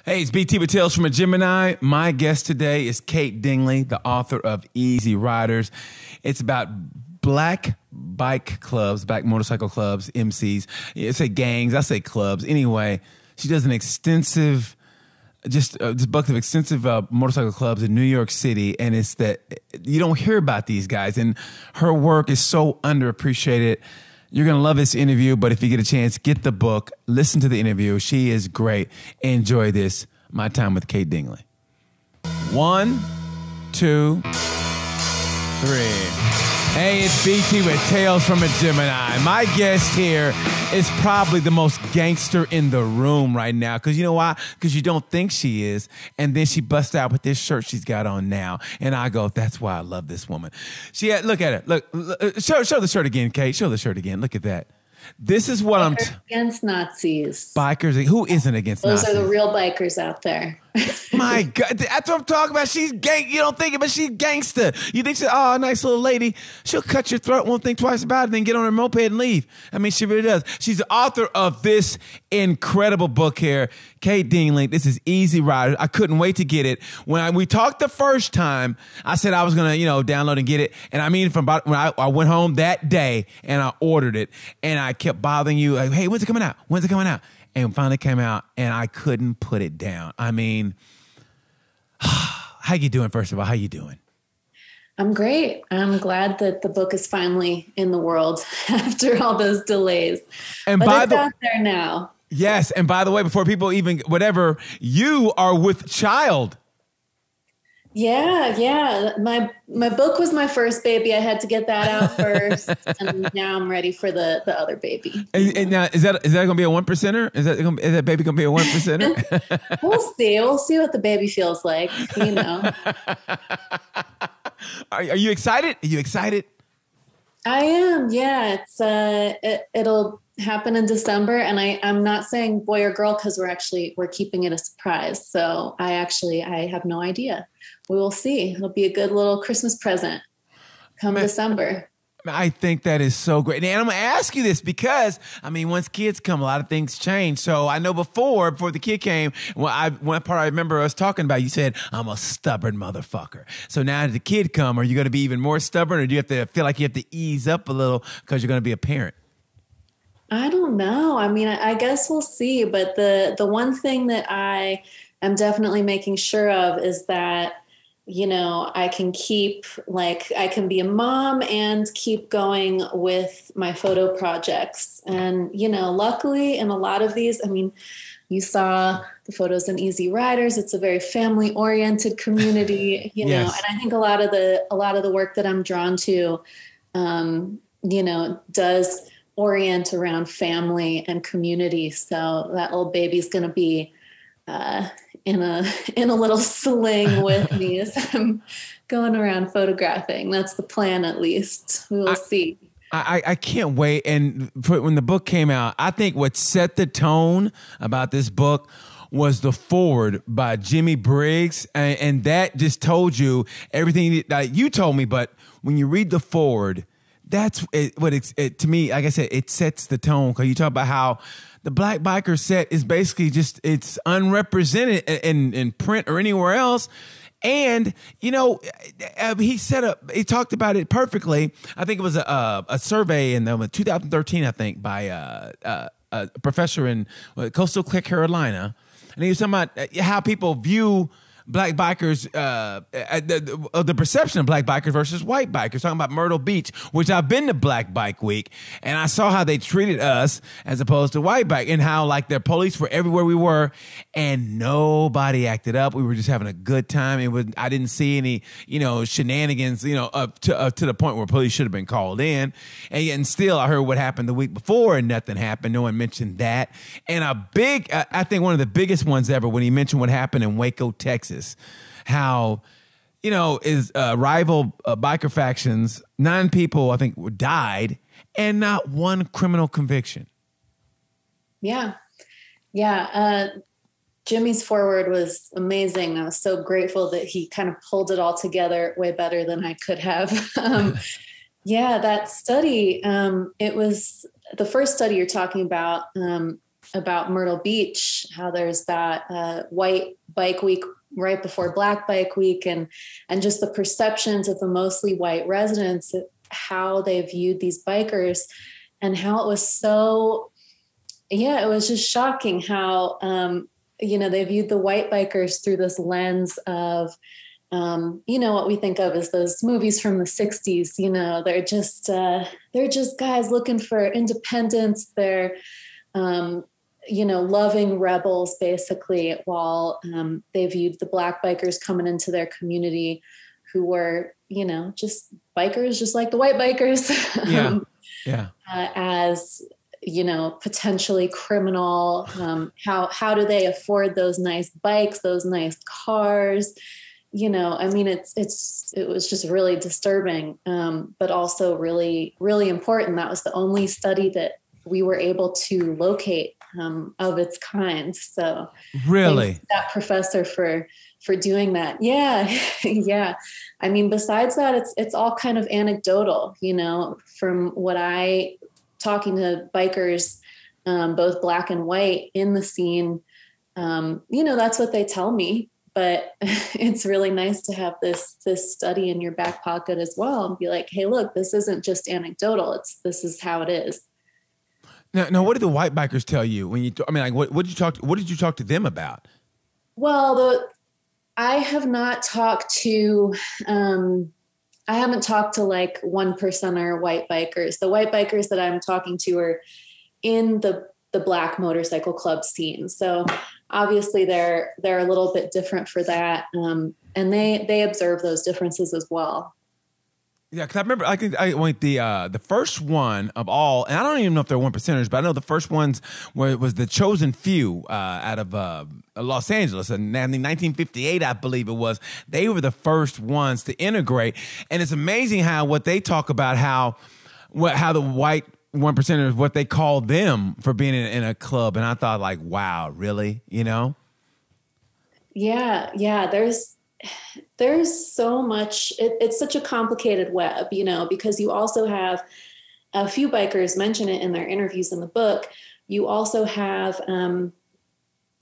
Hey, it's BT with Tales from a Gemini. My guest today is Cate Dingley, the author of EZY RYDERS. It's about black bike clubs, black motorcycle clubs, MCs. I say gangs, I say clubs. Anyway, she does an extensive, just book of extensive motorcycle clubs in New York City, and it's that you don't hear about these guys, and her work is so underappreciated. You're going to love this interview, but if you get a chance, get the book, listen to the interview. She is great. Enjoy this, My Time with Cate Dingley. 1, 2, 3. Hey, it's BT with Tales from a Gemini. My guest here is probably the most gangster in the room right now. Because you know why? Because you don't think she is. And then she busts out with this shirt she's got on now. And I go, that's why I love this woman. Look at it. Look, show the shirt again, Cate. Show the shirt again. Look at that. This is what I'm against Nazis. Bikers. Who isn't against Nazis? Those are the real bikers out there. My God, that's what I'm talking about. She's gang. You don't think it, but she's gangster. You think she's oh, nice little lady. She'll cut your throat, won't think twice about it, then get on her moped and leave. I mean, she really does. She's the author of this incredible book here, Cate Dingley. This is EZY RYDERS. I couldn't wait to get it. When we talked the first time, I said I was gonna, download and get it. And I mean, from about when I went home that day and I ordered it, and I kept bothering you, like, hey, when's it coming out? When's it coming out? And finally came out, and I couldn't put it down. I mean, how you doing, first of all? How you doing? I'm great. I'm glad that the book is finally in the world after all those delays. But it's out there now. Yes, and by the way, before people even, whatever, you are with child. Yeah. My book was my first baby. I had to get that out first, and now I'm ready for the other baby. And now, is that going to be a 1%er? Is that baby going to be a 1%er? We'll see. We'll see what the baby feels like. Are you excited? Are you excited? I am. Yeah, it'll happen in December, and I'm not saying boy or girl because we're keeping it a surprise. So I have no idea. We will see. It'll be a good little Christmas present come December. I think that is so great. And I'm going to ask you this because, I mean, once kids come, a lot of things change. So I know before the kid came, one part I remember us talking about, you said, I'm a stubborn motherfucker. So now that the kid come, are you going to be even more stubborn, or do you have to feel like you have to ease up a little because you're going to be a parent? I don't know. I mean, I guess we'll see. But the one thing that I am definitely making sure of is that, I can be a mom and keep going with my photo projects. And, luckily in a lot of these, I mean, you saw the photos in EZY RYDERS. It's a very family oriented community, Yes. And I think a lot of the work that I'm drawn to, does orient around family and community. So that little baby's going to be, in a little sling with me as I'm going around photographing. That's the plan, at least. We will see. I can't wait. And when the book came out, I think what set the tone about this book was the foreword by Jimmy Briggs. And that just told you everything that you told me. But when you read the foreword, that's what to me, like I said, it sets the tone. Because you talk about how the black biker set is basically it's unrepresented in print or anywhere else. And, he talked about it perfectly. I think it was a survey in 2013, I think, by a professor in Coastal Carolina. And he was talking about how people view black bikers, the perception of black bikers versus white bikers, talking about Myrtle Beach, which I've been to Black Bike Week, and I saw how they treated us as opposed to white bike, and how like their police were everywhere we were, and nobody acted up. We were just having a good time. I didn't see any, shenanigans, up to the point where police should have been called in. And still, I heard what happened the week before, and nothing happened. No one mentioned that. And I think one of the biggest ones ever, when he mentioned what happened in Waco, Texas. How, is rival biker factions, 9 people, I think, died, and not one criminal conviction. Yeah. Jimmy's foreword was amazing. I was so grateful that he kind of pulled it all together way better than I could have. That study, it was the first study you're talking about. about Myrtle Beach, how there's that white bike week right before Black Bike Week, and just the perceptions of the mostly white residents, how they viewed these bikers, and how it was so, it was just shocking how, they viewed the white bikers through this lens of, what we think of as those movies from the 60s. They're just guys looking for independence. They're, loving rebels, basically, while they viewed the Black bikers coming into their community who were, just bikers, just like the white bikers, as, potentially criminal. How do they afford those nice bikes, those nice cars? It was just really disturbing, but also really, really important. That was the only study that we were able to locate of its kind. So really, thanks to that professor for doing that. Yeah. Yeah. I mean, besides that, it's all kind of anecdotal, from what talking to bikers, both Black and white in the scene, that's what they tell me. But it's really nice to have this study in your back pocket as well, and be like, hey, look, this isn't just anecdotal. This is how it is. Now, what did the white bikers tell you when you? What did you talk to them about? Well, I have not talked to. I haven't talked to like 1% white bikers. The white bikers that I'm talking to are in the Black motorcycle club scene. So obviously they're a little bit different for that. And they observe those differences as well. Yeah, because I remember I went the first one of all, and I don't even know if they're 1%ers, but I know the first ones was the Chosen Few out of Los Angeles, and in 1958, I believe it was. They were the first ones to integrate, and it's amazing how what they talk about how the white 1%ers, what they call them for being in a club, and I thought like, wow, really, Yeah. There's so much, it's such a complicated web, because you also have a few bikers mention it in their interviews in the book. You also have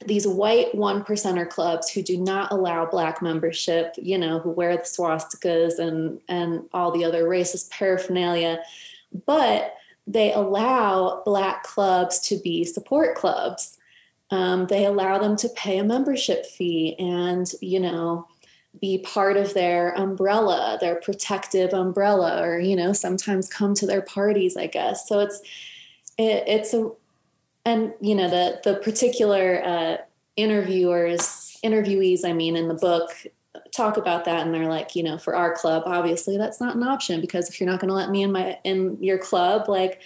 these white 1%er clubs who do not allow Black membership, who wear the swastikas and all the other racist paraphernalia, but they allow Black clubs to be support clubs. They allow them to pay a membership fee and, be part of their umbrella, their protective umbrella, or, sometimes come to their parties, I guess. So the particular interviewees, in the book talk about that. And they're like, for our club, obviously that's not an option, because if you're not going to let me in your club, like,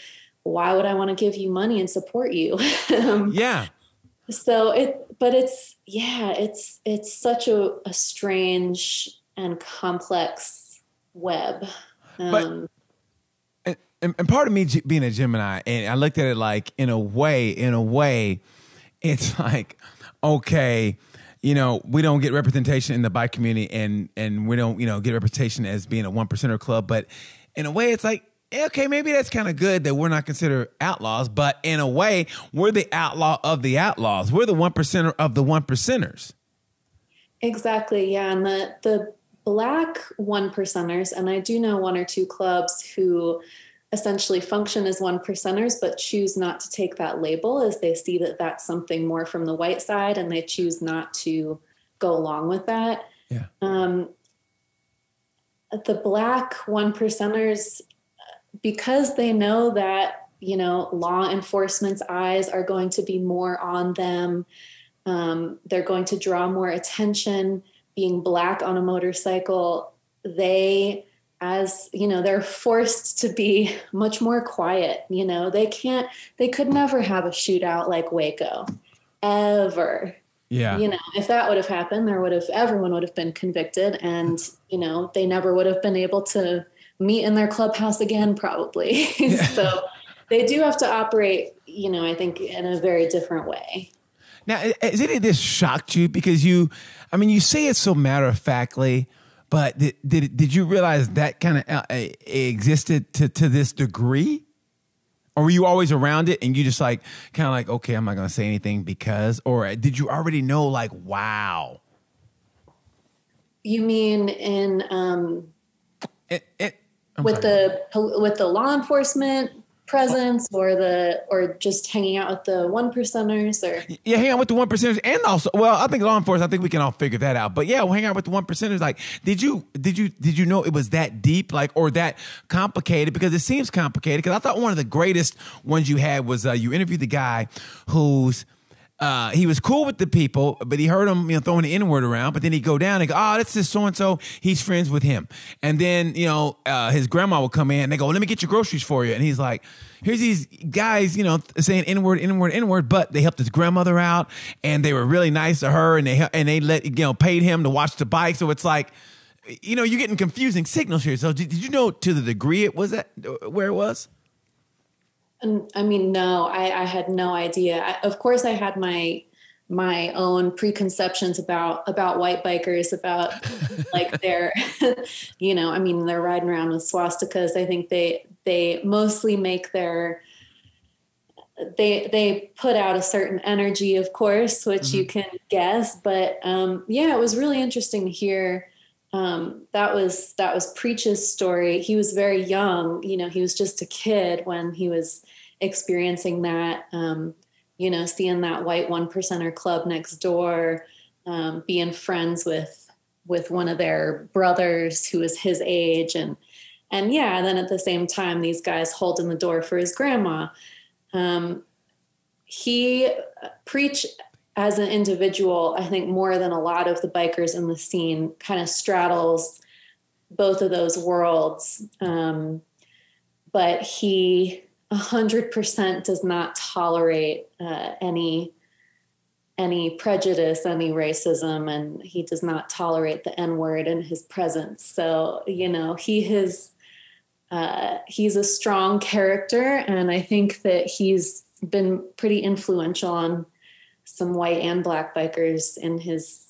why would I want to give you money and support you? Yeah. So it's such a strange and complex web. And part of me being a Gemini, and I looked at it like in a way, it's like, okay, we don't get representation in the bike community, and we don't, get representation as being a 1%er club. But in a way, it's like, okay, maybe that's kind of good that we're not considered outlaws, but in a way, we're the outlaw of the outlaws. We're the 1%er of the 1%ers. Exactly, yeah. And the Black 1%ers, and I do know one or two clubs who essentially function as 1%ers, but choose not to take that label, as they see that that's something more from the white side, and they choose not to go along with that. Yeah. The Black 1%ers, because they know that, law enforcement's eyes are going to be more on them. They're going to draw more attention being Black on a motorcycle. They're forced to be much more quiet. They could never have a shootout like Waco, ever. Yeah. If that would have happened, everyone would have been convicted, and, they never would have been able to meet in their clubhouse again, probably. Yeah. So they do have to operate, I think, in a very different way. Now, has any of this shocked you? Because you say it so matter-of-factly, but did you realize that kind of existed to this degree? Or were you always around it and you just like, kind of like, okay, I'm not going to say anything because, or did you already know like, wow? You mean in, I'm with sorry. the law enforcement presence, or just hanging out with the one percenters, or Yeah, hang out with the 1%ers, and also, well, I think law enforcement, I think we can all figure that out. But yeah, we'll hang out with the 1%ers. Like, did you know it was that deep, like, or that complicated? Because it seems complicated. Because I thought one of the greatest ones you had was you interviewed the guy who's. He was cool with the people, but he heard them, throwing the N-word around. But then he'd go down and go, oh, that's this so-and-so. He's friends with him. And then, his grandma would come in and they go, let me get your groceries for you. And he's like, here's these guys, saying N-word, N-word, N-word. But they helped his grandmother out and they were really nice to her and they paid him to watch the bike. So it's like, you're getting confusing signals here. So did you know to the degree it was that where it was? I mean, no, I had no idea. Of course, I had my own preconceptions about white bikers, about like their, they're riding around with swastikas. I think they mostly make they put out a certain energy, of course, which you can guess. But it was really interesting to hear. That was Preach's story. He was very young. He was just a kid when he was experiencing that, seeing that white 1%er club next door, being friends with one of their brothers who was his age. And then at the same time, these guys holding the door for his grandma. Preach as an individual, I think more than a lot of the bikers in the scene, kind of straddles both of those worlds. But he 100% does not tolerate any prejudice, any racism, and he does not tolerate the N-word in his presence. So, he's a strong character, and I think that he's been pretty influential on some white and black bikers in his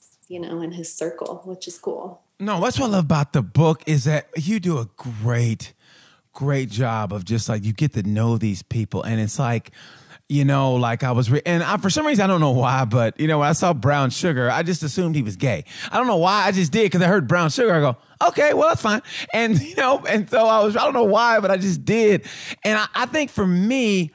circle, which is cool. No, that's what I love about the book is that you do a great job of just like, you get to know these people. And it's like, like I was, for some reason, I don't know why, but when I saw Brown Sugar, I just assumed he was gay. I don't know why, I just did. Cause I heard Brown Sugar. I go, okay, well, that's fine. And, and so I don't know why, but I just did. And I think for me,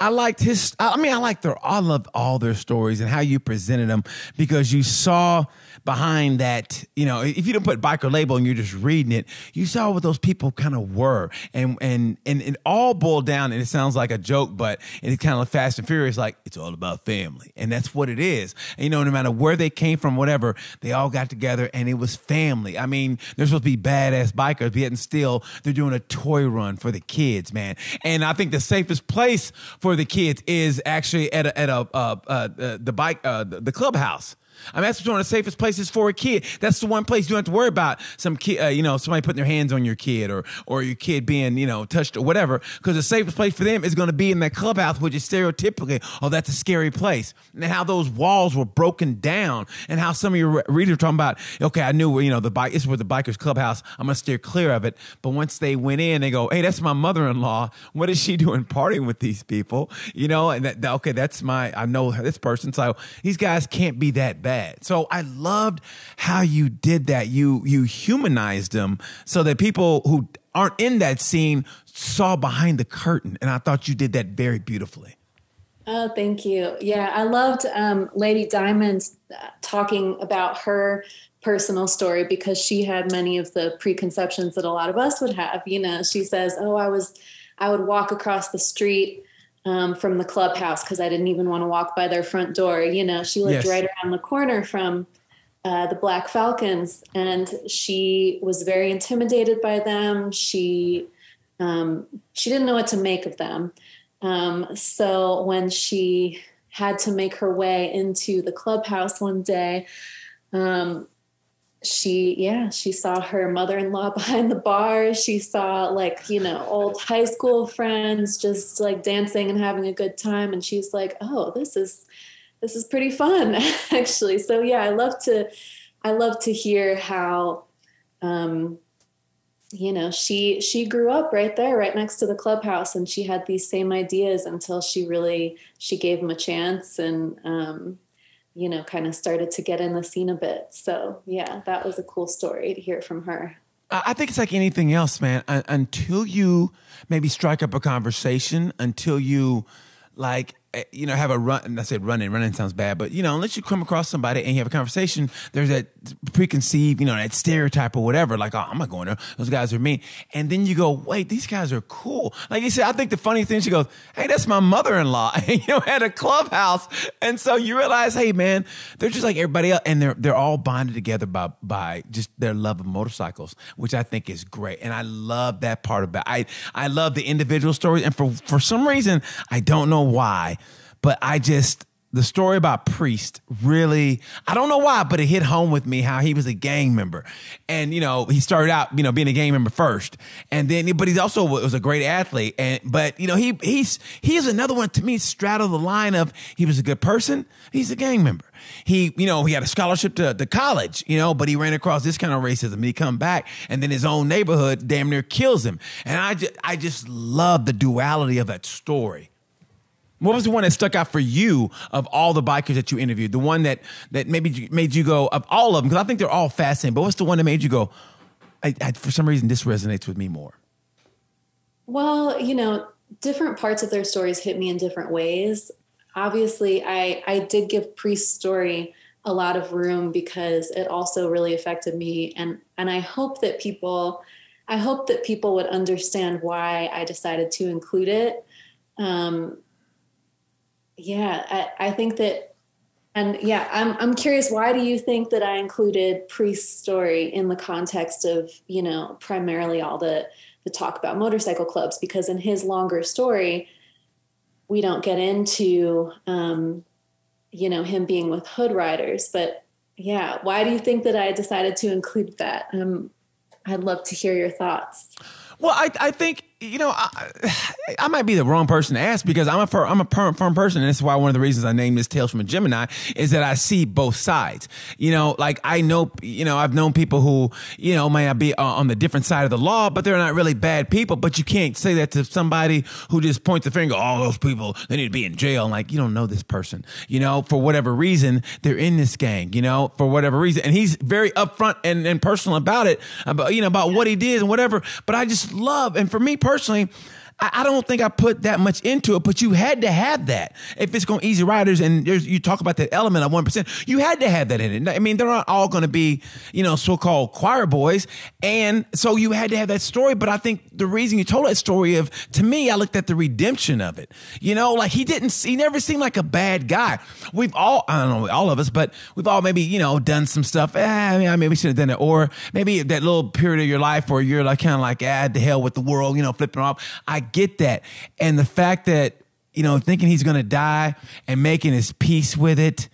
I liked I loved all their stories and how you presented them, because you saw behind that, if you didn't put biker label and you're just reading it, you saw what those people kind of were. And it all boiled down, and it sounds like a joke, but it's kind of Fast and Furious, like it's all about family. And that's what it is. And, no matter where they came from, whatever, they all got together and it was family. I mean, they're supposed to be badass bikers, but yet and still they're doing a toy run for the kids, man. And I think the safest place for the kids is actually at the clubhouse. I mean, that's one of the safest places for a kid. That's the one place you don't have to worry about some kid, somebody putting their hands on your kid or your kid being, touched or whatever. Because the safest place for them is going to be in that clubhouse, which is stereotypically, oh, that's a scary place. And how those walls were broken down, and how some of your readers are talking about, okay, I knew, this was the bikers clubhouse. I'm going to steer clear of it. But once they went in, they go, hey, that's my mother-in-law. What is she doing partying with these people? And I know this person. So these guys can't be that bad. So I loved how you did that. You humanized them so that people who aren't in that scene saw behind the curtain. And I thought you did that very beautifully. Oh, thank you. Yeah, I loved Lady Diamond talking about her personal story, because she had many of the preconceptions that a lot of us would have. She says, oh, I would walk across the street from the clubhouse because I didn't even want to walk by their front door. She lived right around the corner from the Black Falcons, and she was very intimidated by them. She didn't know what to make of them. So when she had to make her way into the clubhouse one day, she saw her mother-in-law behind the bar. She saw old high school friends just like dancing and having a good time. And she's like, oh, this is pretty fun actually. So yeah, I love to hear how, you know, she grew up right there, right next to the clubhouse, and she had these same ideas until she gave him a chance and, you know, kind of started to get in the scene a bit. So yeah, that was a cool story to hear from her. I think it's like anything else, man. Until you maybe strike up a conversation, until you like, you know, have a run. And I said running sounds bad, but you know, unless you come across somebody and you have a conversation, there's that preconceived, you know, that stereotype or whatever, like, oh, I'm not going there. Those guys are mean. And then you go, wait, these guys are cool. Like you said, I think the funny thing, she goes, hey, that's my mother-in-law, you know, at a clubhouse. And so you realize, hey man, they're just like everybody else. And they're all bonded together by just their love of motorcycles, which I think is great. And I love that part about it. I love the individual stories. And for some reason, I don't know why, but the story about Priest really, I don't know why, but it hit home with me how he was a gang member. And, you know, he started out, you know, being a gang member first. And then, but he also was a great athlete. But, you know, he is another one to me, straddle the line of he was a good person, he's a gang member. He, you know, he had a scholarship to college, you know, but he ran across this kind of racism. He come back and then his own neighborhood damn near kills him. And I just love the duality of that story. What was the one that stuck out for you of all the bikers that you interviewed? The one that maybe made you go, of all of them, because I think they're all fascinating, but what's the one that made you go, for some reason, this resonates with me more? Well, you know, different parts of their stories hit me in different ways. Obviously, I did give Priest's story a lot of room because it also really affected me. And I hope that people would understand why I decided to include it. Yeah, I think that, and yeah, I'm curious, why do you think that I included Priest's story in the context of, you know, primarily all the talk about motorcycle clubs? Because in his longer story, we don't get into, you know, him being with hood riders. But yeah, why do you think that I decided to include that? I'd love to hear your thoughts. Well, I think, you know, I might be the wrong person to ask because I'm a firm person. And that's why one of the reasons I named this Tales from a Gemini is that I see both sides. You know, like I know, you know, I've known people who, you know, may not be on the different side of the law, but they're not really bad people. But you can't say that to somebody who just points the finger, all those people, they need to be in jail. And like, you don't know this person, you know, for whatever reason, they're in this gang, you know, for whatever reason. And he's very upfront and personal about it, about, you know, about what he did and whatever. But I just love, and for me personally, I don't think I put that much into it, but you had to have that. If it's going EZY Riders and you talk about that element of 1%, you had to have that in it. I mean, they're not all going to be, you know, so-called choir boys. And so you had to have that story. But I think the reason you told that story to me, I looked at the redemption of it. You know, like he never seemed like a bad guy. We've all, I don't know, all of us, but we've all maybe, you know, done some stuff. I mean, maybe we should have done it. Or maybe that little period of your life where you're like, kind of like, the hell with the world, you know, flipping off. I get that. And the fact that, you know, thinking he's going to die and making his peace with it.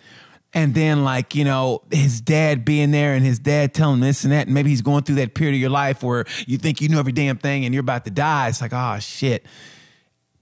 And then like, you know, his dad being there and his dad telling him this and that. And maybe he's going through that period of your life where you think you know every damn thing and you're about to die. It's like, oh shit.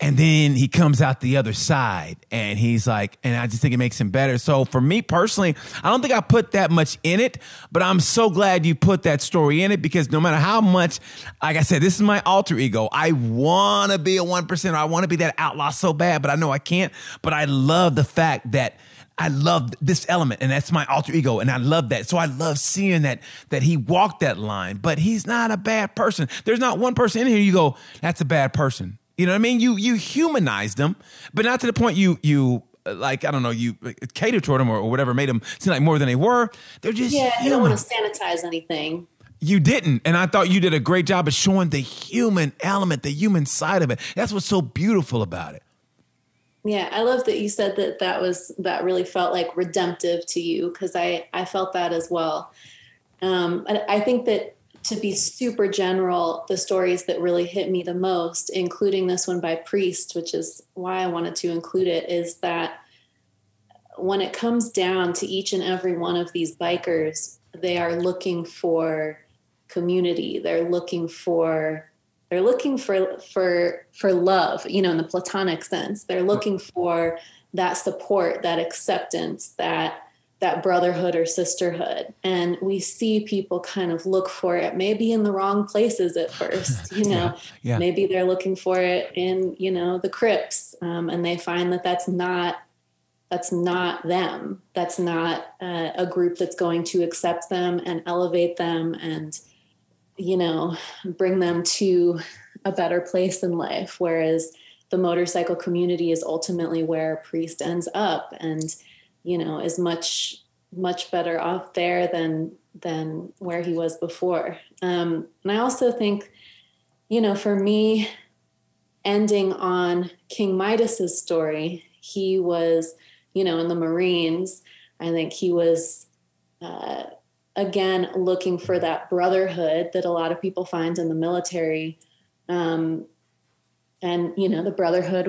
And then he comes out the other side and he's like, and I just think it makes him better. So for me personally, I don't think I put that much in it, but I'm so glad you put that story in it because no matter how much, like I said, this is my alter ego. I want to be a 1%. I want to be that outlaw so bad, but I know I can't. But I love the fact that I love this element and that's my alter ego. And I love that. So I love seeing that he walked that line, but he's not a bad person. There's not one person in here you go, that's a bad person. You know what I mean? You humanized them, but not to the point you like, I don't know, you catered toward them or whatever, made them seem like more than they were. They're just human. You don't want to sanitize anything. You didn't. And I thought you did a great job of showing the human element, the human side of it. That's what's so beautiful about it. Yeah, I love that you said that really felt like redemptive to you because I felt that as well. I think that to be super general, the stories that really hit me the most, including this one by Priest, which is why I wanted to include it, is that when it comes down to each and every one of these bikers, they are looking for community. They're looking for love, you know, in the platonic sense. They're looking for that support, that acceptance, that that brotherhood or sisterhood. And we see people kind of look for it, maybe in the wrong places at first, maybe they're looking for it in, the Crips. And they find that that's not them. That's not a group that's going to accept them and elevate them and, bring them to a better place in life. Whereas the motorcycle community is ultimately where a priest ends up and, is much, much better off there than where he was before. And I also think, for me, ending on King Midas's story, he was, in the Marines. I think he was, again, looking for that brotherhood that a lot of people find in the military. And, the brotherhood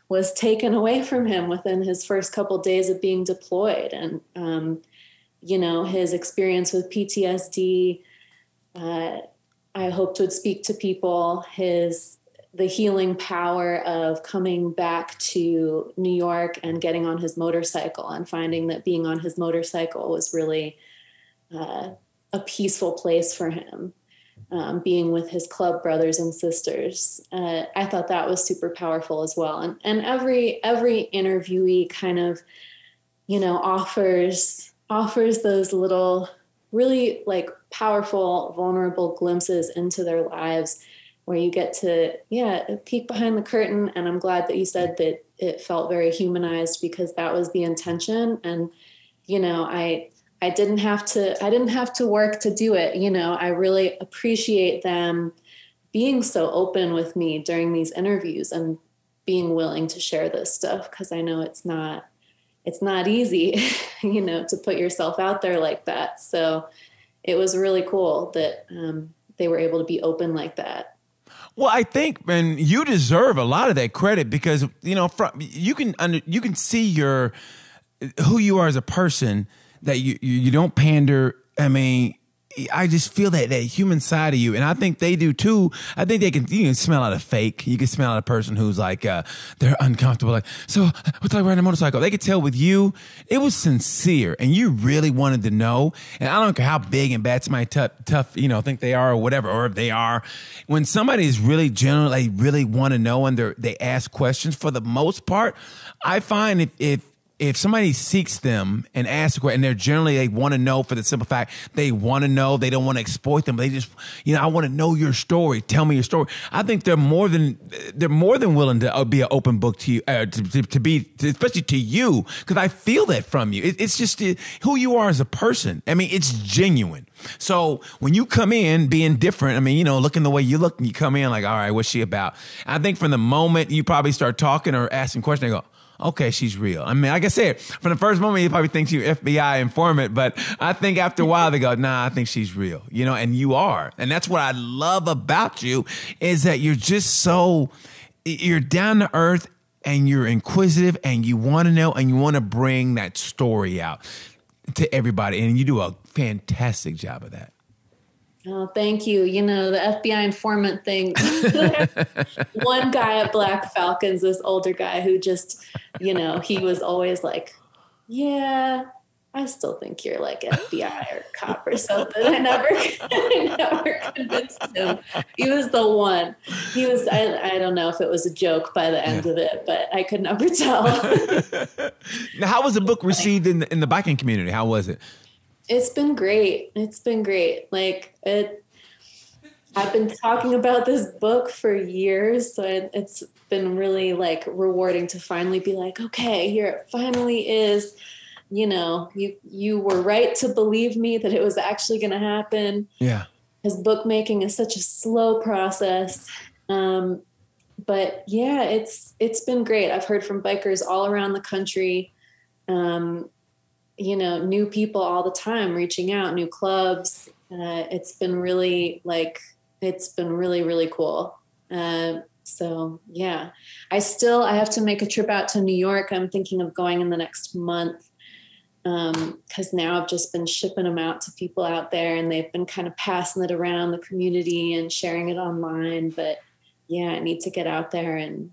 was taken away from him within his first couple of days of being deployed. And, his experience with PTSD, I hoped would speak to people, the healing power of coming back to New York and getting on his motorcycle and finding that being on his motorcycle was really a peaceful place for him. Being with his club brothers and sisters. I thought that was super powerful as well. And every interviewee kind of, offers those little really like powerful, vulnerable glimpses into their lives where you get to, peek behind the curtain. And I'm glad that you said that it felt very humanized because that was the intention. And, I didn't have to work to do it. I really appreciate them being so open with me during these interviews and being willing to share this stuff. Cause I know it's not easy, to put yourself out there like that. So it was really cool that they were able to be open like that. Well, I think, man, you deserve a lot of that credit because, you can see who you are as a person, that you don't pander. I mean, I just feel that human side of you, and I think they do too. I think you can smell out a fake. You can smell out a person who's like they're uncomfortable. Like, so what's like riding a motorcycle? They could tell with you, it was sincere, and you really wanted to know. And I don't care how big and bad somebody tough think they are or whatever, or if they are. When somebody is really genuine, they really want to know, and they ask questions. For the most part, I find if somebody seeks them and asks a question, and they want to know for the simple fact they want to know, they don't want to exploit them. They just, I want to know your story. Tell me your story. I think they're more than willing to be an open book to you, especially to you, because I feel that from you. It's just who you are as a person. I mean, it's genuine. So when you come in being different, I mean, looking the way you look, and you come in like, all right, what's she about? I think from the moment you probably start talking or asking questions, they go, okay, she's real. I mean, like I said, from the first moment, you probably think you're FBI informant, but I think after a while they go, nah, I think she's real, and you are. And that's what I love about you is that you're just you're down to earth and you're inquisitive and you want to know and you want to bring that story out to everybody. And you do a fantastic job of that. Oh, thank you. The FBI informant thing. One guy at Black Falcons, this older guy who just, he was always like, yeah, I still think you're like FBI or cop or something. I never convinced him. He was the one. He was, I don't know if it was a joke by the end of it, but I could never tell. Now, how was the book received in the biking community? How was it? It's been great. I've been talking about this book for years, so it's been really rewarding to finally be like, okay, here it finally is. You were right to believe me that it was actually going to happen. Yeah. Because bookmaking is such a slow process. But yeah, it's been great. I've heard from bikers all around the country. New people all the time reaching out, new clubs. It's been really really cool. So yeah, I have to make a trip out to New York. I'm thinking of going in the next month. Cause now I've just been shipping them out to people out there and they've been kind of passing it around the community and sharing it online. But yeah, I need to get out there and,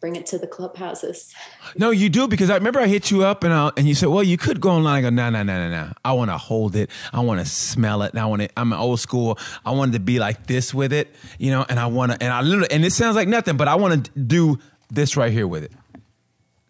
bring it to the clubhouses. No, you do, because I remember I hit you up and you said, well, you could go online. I go, no. I want to hold it. I want to smell it. And I'm old school. I wanted to be like this with it, you know, and and it sounds like nothing, but I want to do this right here with it.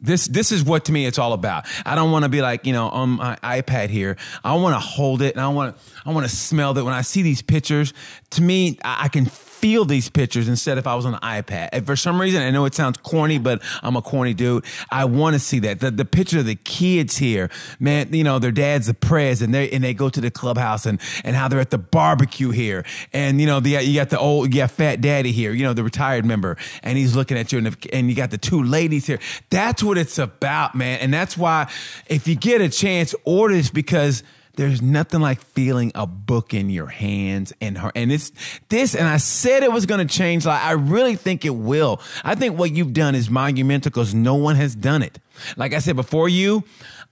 This is what to me it's all about. I don't want to be like, you know, on my iPad here. I want to hold it and I want to smell that. When I see these pictures, to me, I can feel these pictures instead if I was on an iPad. And for some reason, I know it sounds corny, but I'm a corny dude. I want to see that. The picture of the kids here, man, you know, their dad's the prez and they go to the clubhouse and how they're at the barbecue here. And, you know, you got Fat Daddy here, you know, the retired member, and he's looking at you and you got the two ladies here. That's what it's about, man. And that's why if you get a chance, order this, because there's nothing like feeling a book in your hands and it's this. And I said it was going to change. Like, I really think it will. I think what you've done is monumental because no one has done it. Like I said, before you,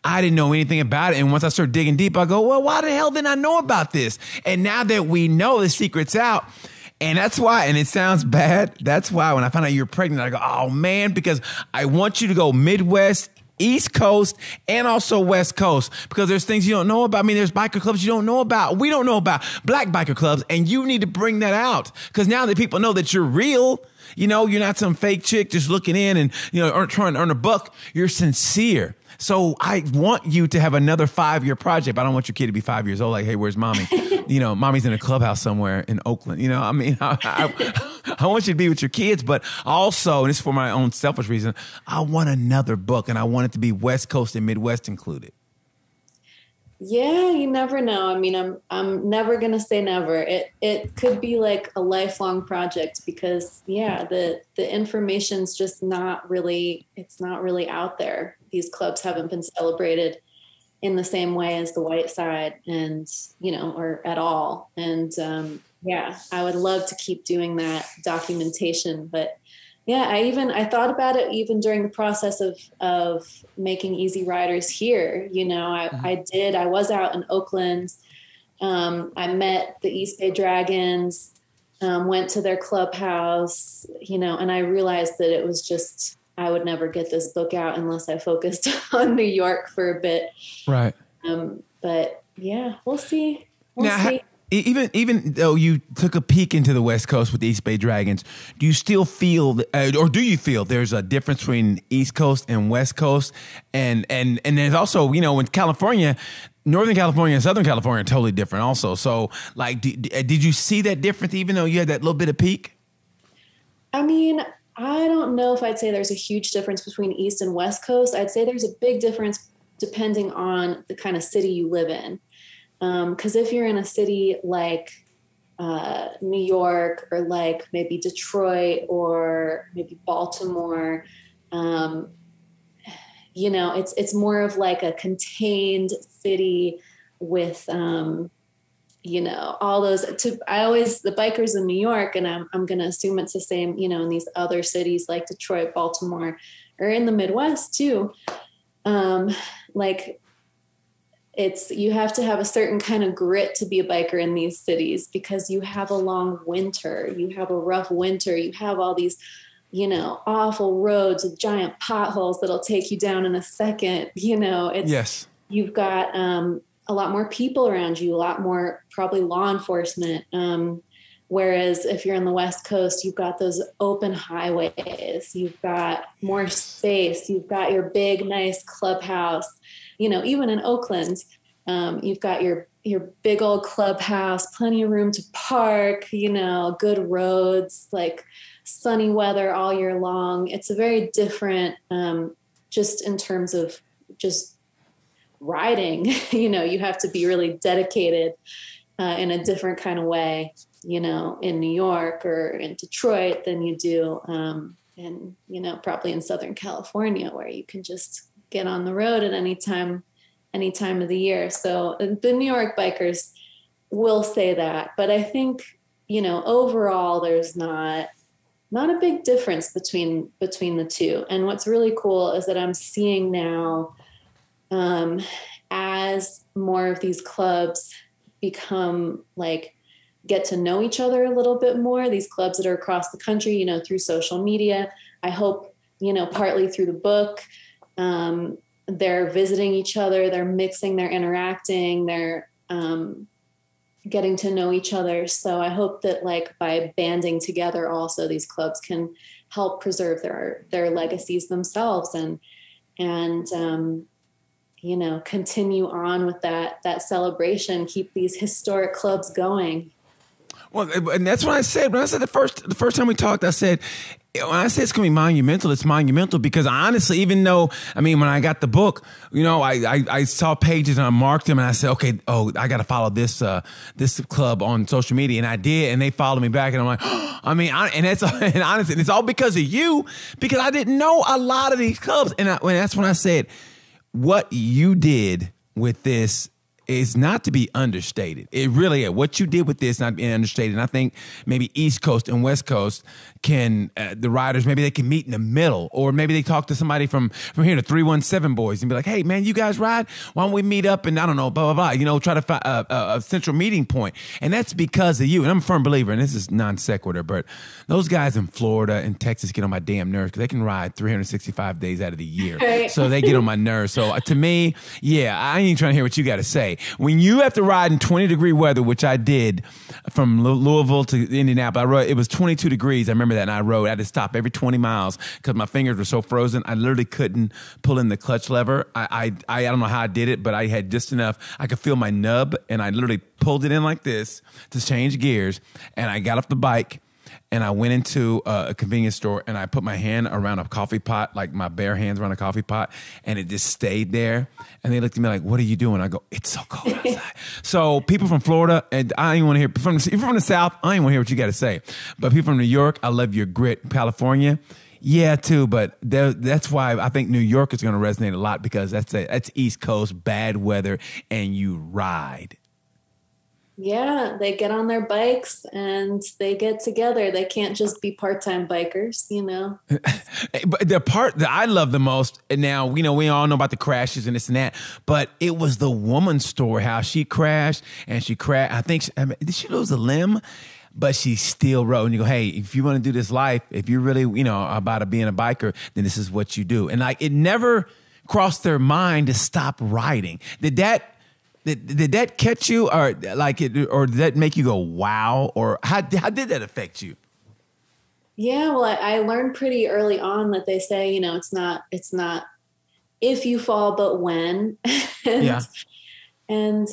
I didn't know anything about it. And once I started digging deep, I go, well, why the hell didn't I know about this? And now that we know the secret's out, and that's why, and it sounds bad, that's why when I found out you're pregnant, I go, oh man, because I want you to go Midwest, East Coast, and also West Coast, because there's things you don't know about. I mean, there's biker clubs you don't know about. We don't know about black biker clubs, and you need to bring that out, because now that people know that you're real, you know, you're not some fake chick just looking in and, you know, trying to earn a buck. You're sincere. So I want you to have another 5-year project. But I don't want your kid to be 5 years old. Like, hey, where's mommy? You know, mommy's in a clubhouse somewhere in Oakland. You know, I mean, I want you to be with your kids, but also, and this is for my own selfish reason, I want another book, and I want it to be West Coast and Midwest included. Yeah, you never know. I mean, I'm never gonna say never. It could be like a lifelong project because the information's just not really out there. These clubs haven't been celebrated in the same way as the white side, and you know, or at all. And I would love to keep doing that documentation, but yeah, I thought about it even during the process of making EZY Riders here. You know, I was out in Oakland. I met the East Bay Dragons, went to their clubhouse, you know, and I realized that it was just, I would never get this book out unless I focused on New York for a bit. Right. But yeah, we'll see. We'll see. Even though you took a peek into the West Coast with the East Bay Dragons, do you still feel, or do you feel there's a difference between East Coast and West Coast? And there's also, you know, in California, Northern California and Southern California are totally different also. So, like, did you see that difference even though you had that little bit of peek? I mean, I don't know if I'd say there's a huge difference between East and West Coast. I'd say there's a big difference depending on the kind of city you live in. Because if you're in a city like New York or like maybe Detroit or maybe Baltimore, you know, it's more of like a contained city with, you know, all those. The bikers in New York, and I'm going to assume it's the same, you know, in these other cities like Detroit, Baltimore, or in the Midwest too. You have to have a certain kind of grit to be a biker in these cities because you have a long winter, you have a rough winter, you have all these, you know, awful roads with giant potholes that'll take you down in a second. You know, you've got a lot more people around you, a lot more probably law enforcement. Whereas if you're on the West Coast, you've got those open highways, you've got more space, you've got your big, nice clubhouse. You know, even in Oakland, you've got your big old clubhouse, plenty of room to park, you know, good roads, like sunny weather all year long. It's a very different, just in terms of just riding, you know, you have to be really dedicated in a different kind of way, you know, in New York or in Detroit than you do, and, you know, probably in Southern California where you can just get on the road at any time of the year. So the New York bikers will say that, but I think, you know, overall there's not a big difference between the two. And what's really cool is that I'm seeing now, as more of these clubs become like, get to know each other a little bit more, these clubs that are across the country, you know, through social media, I hope partly through the book. They're visiting each other, they're mixing, they're interacting, they're getting to know each other. So I hope that like by banding together also these clubs can help preserve their legacies themselves and continue on with that celebration, keep these historic clubs going. Well, and that's what I said. When I said the first time we talked, I said, when I say it's going to be monumental, it's monumental because honestly, even though, when I got the book, I saw pages and I marked them and I said, okay, I got to follow this club on social media. And I did, and they followed me back. And I'm like, and honestly, it's all because of you, because I didn't know a lot of these clubs. And that's when I said, what you did with this is not to be understated. It really is. What you did with this not being understated. And I think maybe East Coast and West Coast can, the riders, maybe they can meet in the middle, or maybe they talk to somebody from here, the 317 boys, and be like, hey, man, you guys ride? Why don't we meet up and I don't know, blah, blah, blah, try to find a central meeting point. And that's because of you. And I'm a firm believer, and this is non sequitur, but those guys in Florida and Texas get on my damn nerves because they can ride 365 days out of the year. Right. So they get on my nerves. So to me, yeah, I ain't trying to hear what you got to say. When you have to ride in 20-degree weather, which I did from Louisville to Indianapolis, it was 22 degrees. I remember that, and I rode. I had to stop every 20 miles because my fingers were so frozen. I literally couldn't pull in the clutch lever. I don't know how I did it, but I had just enough. I could feel my nub, and I literally pulled it in like this to change gears, and I got off the bike. And I went into a convenience store and I put my hand around a coffee pot, like my bare hands around a coffee pot, and it just stayed there. And they looked at me like, what are you doing? I go, it's so cold outside. So people from Florida, and I don't even want to hear, if you're from the South, I don't even want to hear what you got to say. But people from New York, I love your grit. California, yeah, too. But that's why I think New York is going to resonate a lot, because that's East Coast, bad weather, and you ride. Yeah, they get on their bikes and they get together. They can't just be part-time bikers, But the part that I love the most, and now, we all know about the crashes and this and that, but it was the woman's story, how she crashed, and I think, did she lose a limb? But she still rode. And you go, hey, if you want to do this life, if you're really, about being a biker, then this is what you do. And like, it never crossed their mind to stop riding. Did that catch you, or or did that make you go, wow? Or how did that affect you? Yeah, well, I learned pretty early on that they say, it's not if you fall, but when. And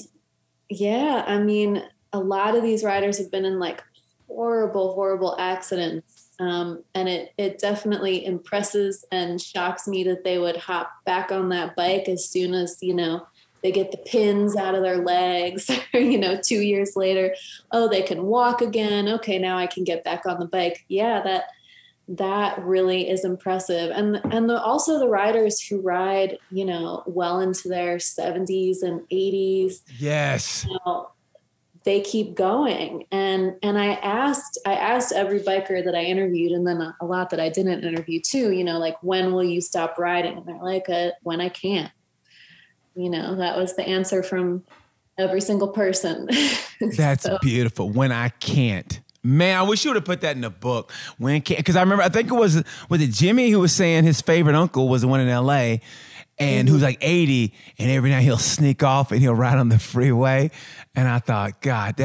a lot of these riders have been in like horrible, horrible accidents. And it definitely impresses and shocks me that they would hop back on that bike as soon as, they get the pins out of their legs, 2 years later, they can walk again. Okay, now I can get back on the bike. Yeah, that really is impressive. And also the riders who ride, well into their 70s and 80s. Yes. They keep going. And I asked every biker that I interviewed, and then a lot that I didn't interview too, like, when will you stop riding? And they're like, when I can't. That was the answer from every single person. That's beautiful. When I can't. Man, I wish you would have put that in the book. When can't, because I think it was it Jimmy who was saying his favorite uncle was the one in LA, and who's like 80, and every night he'll sneak off and he'll ride on the freeway. And I thought, God,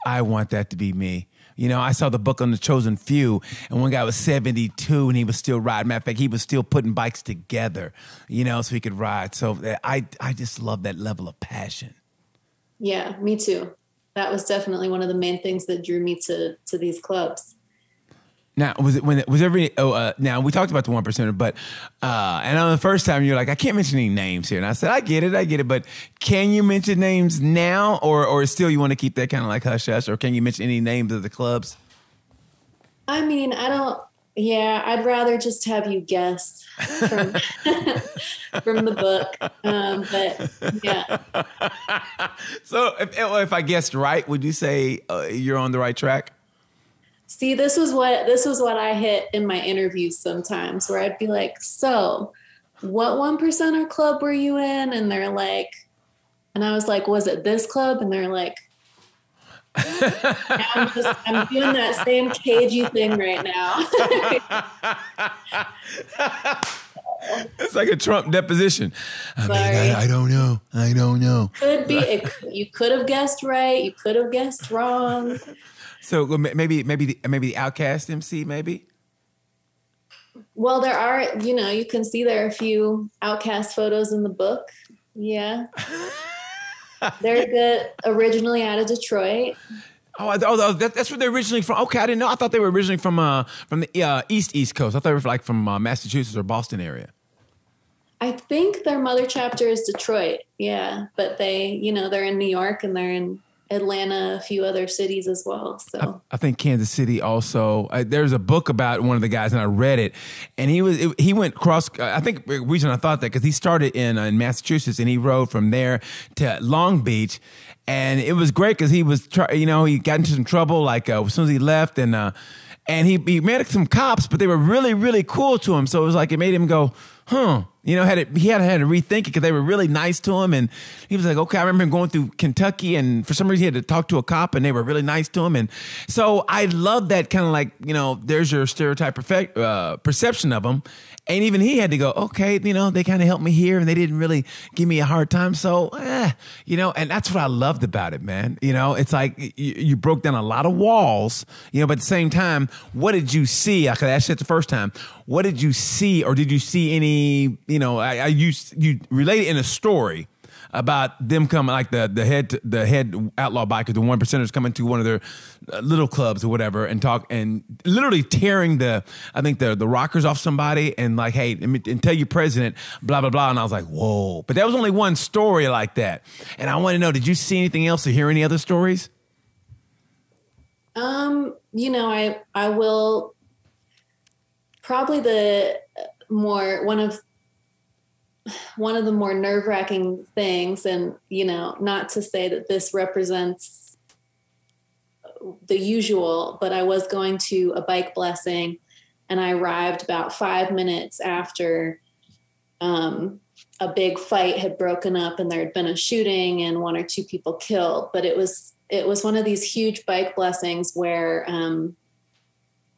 I want that to be me. I saw the book on The Chosen Few, and one guy was 72 and he was still riding. Matter of fact, he was still putting bikes together, so he could ride. So I just love that level of passion. Yeah, me too. That was definitely one of the main things that drew me to these clubs. Now, now we talked about the 1%, but and on the first time you're like, I can't mention any names here. And I said, I get it. But can you mention names now, or still you want to keep that kind of like hush hush, or can you mention any names of the clubs? I'd rather just have you guess from, from the book. But yeah. So if I guessed right, would you say you're on the right track? See, this was what I hit in my interviews sometimes, where I'd be like, so what 1%er club were you in? And they're like, and I was like, was it this club? And they're like, I'm doing that same cagey thing right now. It's like a Trump deposition. Sorry. I don't know. I don't know. Could be. You could have guessed right. You could have guessed wrong. So maybe the Outcast MC, maybe. Well, there are, you can see there are a few Outcast photos in the book. Yeah. They're originally out of Detroit. Oh, that's where they're originally from. Okay, I didn't know. I thought they were originally from the East Coast. I thought they were like from Massachusetts or Boston area. I think their mother chapter is Detroit. Yeah, but they, they're in New York and they're in Atlanta, a few other cities as well. So I think Kansas City also. There's a book about one of the guys, and I read it, and he went cross. I think the reason I thought that because he started in Massachusetts and he rode from there to Long Beach, and it was great because he was he got into some trouble like as soon as he left, and he met some cops, but they were really, really cool to him. So it was like it made him go, huh. He had to rethink it because they were really nice to him. And he was like, okay, I remember him going through Kentucky and for some reason he had to talk to a cop and they were really nice to him. And so I love that kind of like, there's your stereotype perception of him. And even he had to go, okay, they kind of helped me here and they didn't really give me a hard time. So, and that's what I loved about it, man. It's like you broke down a lot of walls, but at the same time, what did you see? I could ask you that the first time. What did you see or did you see any, you relate it in a story about them coming, like the head outlaw bikers, the 1%ers coming to one of their little clubs or whatever and talk and literally tearing the rockers off somebody and like, hey, and tell your president, blah, blah, blah. And I was like, whoa. But that was only one story like that. And I want to know, did you see anything else or hear any other stories? I will probably one of the more nerve-wracking things, and, not to say that this represents the usual, but I was going to a bike blessing and I arrived about 5 minutes after a big fight had broken up and there had been a shooting and 1 or 2 people killed. But it was one of these huge bike blessings where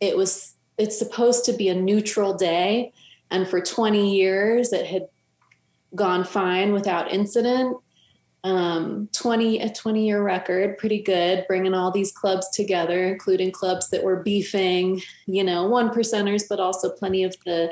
it's supposed to be a neutral day. And for 20 years it had gone fine without incident. 20-year record, pretty good, bringing all these clubs together, including clubs that were beefing, 1%ers, but also plenty of the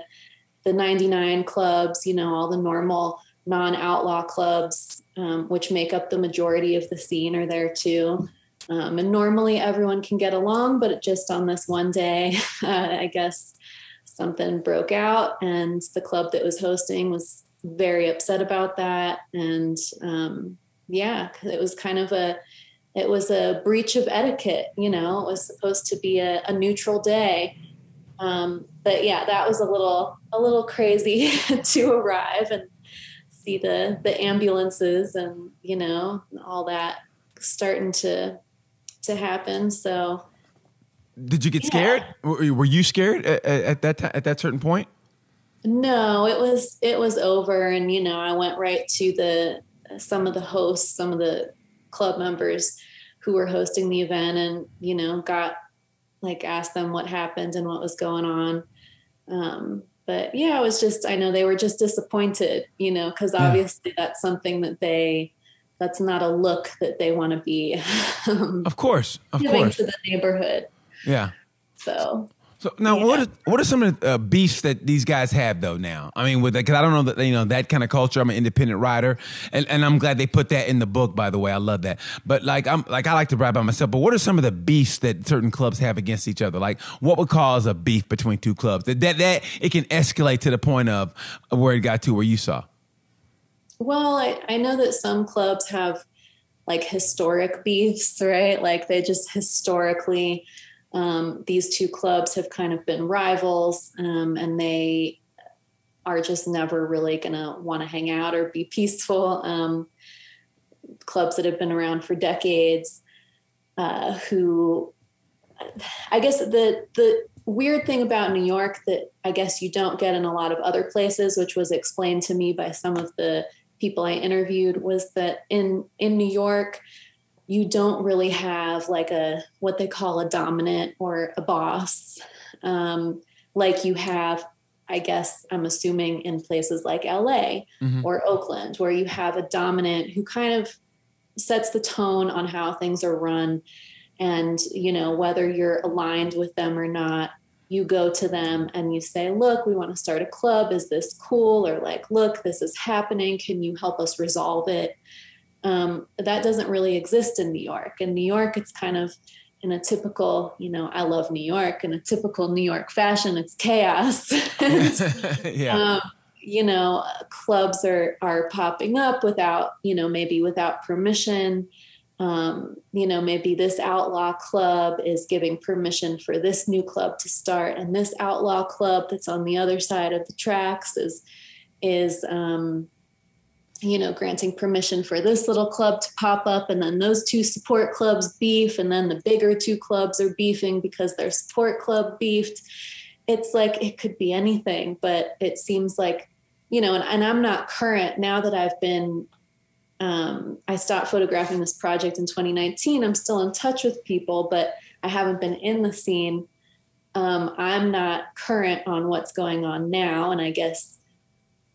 99 clubs, all the normal non-outlaw clubs, which make up the majority of the scene are there too. And normally everyone can get along, but just on this one day, I guess something broke out and the club that was hosting was very upset about that. And it was kind of a breach of etiquette, it was supposed to be a neutral day. But yeah, that was a little crazy to arrive and see the ambulances and, all that starting to happen. So did you get scared? Were you scared at that certain point? No, it was over. And, I went right to some of the hosts, some of the club members who were hosting the event and, asked them what happened and what was going on. But yeah, I know they were just disappointed, cause obviously that's something that's not a look that they want to be, of course, giving to the neighborhood. Yeah. So now, what are some of the beefs that these guys have though now? I mean, because I don't know that that kind of culture. I'm an independent rider, and I'm glad they put that in the book. By the way, I love that. But I like to ride by myself. But what are some of the beefs that certain clubs have against each other? Like, what would cause a beef between two clubs that it can escalate to the point of where it got to where you saw? Well, I know that some clubs have like historic beefs, right? Like they just historically. These two clubs have kind of been rivals, and they are just never really going to want to hang out or be peaceful. Clubs that have been around for decades, who I guess the weird thing about New York that I guess you don't get in a lot of other places, which was explained to me by some of the people I interviewed, was that in New York, you don't really have like what they call a dominant or a boss, like you have, I guess I'm assuming, in places like LA or Oakland, where you have a dominant who kind of sets the tone on how things are run. And, you know, whether you're aligned with them or not, you go to them and you say, look, we want to start a club. Is this cool? Or like, look, this is happening. Can you help us resolve it? That doesn't really exist in New York. In New York, it's kind of in a typical, you know, I love New York, in a typical New York fashion, it's chaos. Yeah. You know, clubs are popping up without, you know, maybe without permission. You know, maybe this outlaw club is giving permission for this new club to start. And this outlaw club that's on the other side of the tracks is, you know, granting permission for this little club to pop up. And then those two support clubs beef. And then the bigger two clubs are beefing because their support club beefed. It's like, it could be anything, but it seems like, you know, and I'm not current now that I've been, I stopped photographing this project in 2019. I'm still in touch with people, but I haven't been in the scene. I'm not current on what's going on now. And I guess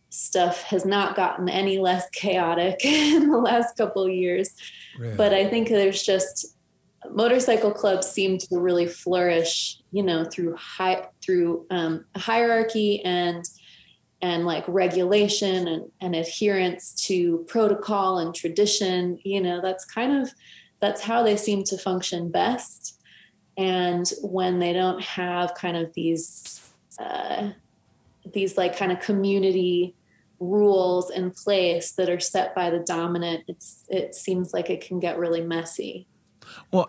stuff has not gotten any less chaotic in the last couple of years. Really? But I think there's just motorcycle clubs seem to really flourish, you know, through hierarchy and like regulation and adherence to protocol and tradition. You know, that's how they seem to function best. And when they don't have kind of these like kind of community rules in place that are set by the dominant, it seems like it can get really messy. Well,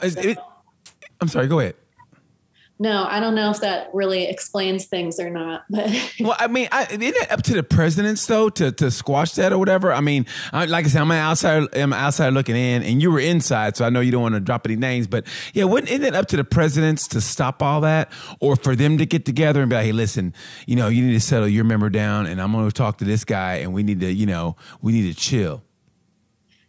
I'm sorry, go ahead. No, I don't know if that really explains things or not. But well, I mean, isn't it up to the presidents though to squash that or whatever? I mean, like I said, I'm outside looking in, and you were inside, so I know you don't want to drop any names. But yeah, isn't it up to the presidents to stop all that, or for them to get together and be like, hey, listen, you know, you need to settle your member down, and I'm going to talk to this guy, and we need to chill.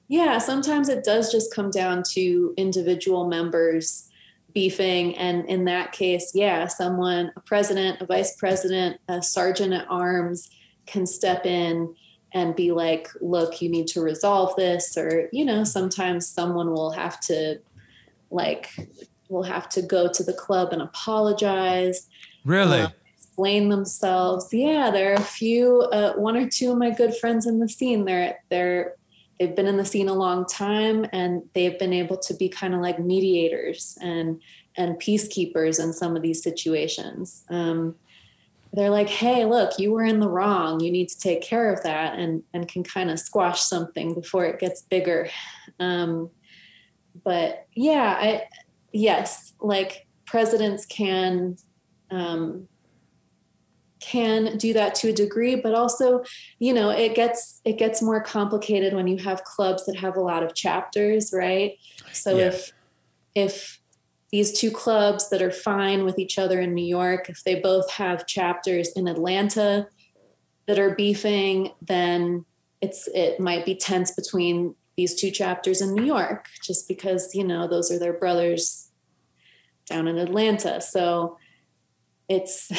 Yeah, sometimes it does just come down to individual members beefing. And in that case, yeah, a president, a vice president, a sergeant at arms can step in and be like, look, you need to resolve this. Or, you know, sometimes someone will have to go to the club and apologize. Really? Explain themselves. Yeah, there are a few, one or two of my good friends in the scene. They've been in the scene a long time, and they've been able to be kind of like mediators and peacekeepers in some of these situations. They're like, hey, look, you were in the wrong. You need to take care of that, and can kind of squash something before it gets bigger. But yeah, yes, like presidents can do that to a degree, but also, you know, it gets more complicated when you have clubs that have a lot of chapters, right? So yeah. If these two clubs that are fine with each other in New York, if they both have chapters in Atlanta that are beefing, then it might be tense between these two chapters in New York, just because, you know, those are their brothers down in Atlanta. So it's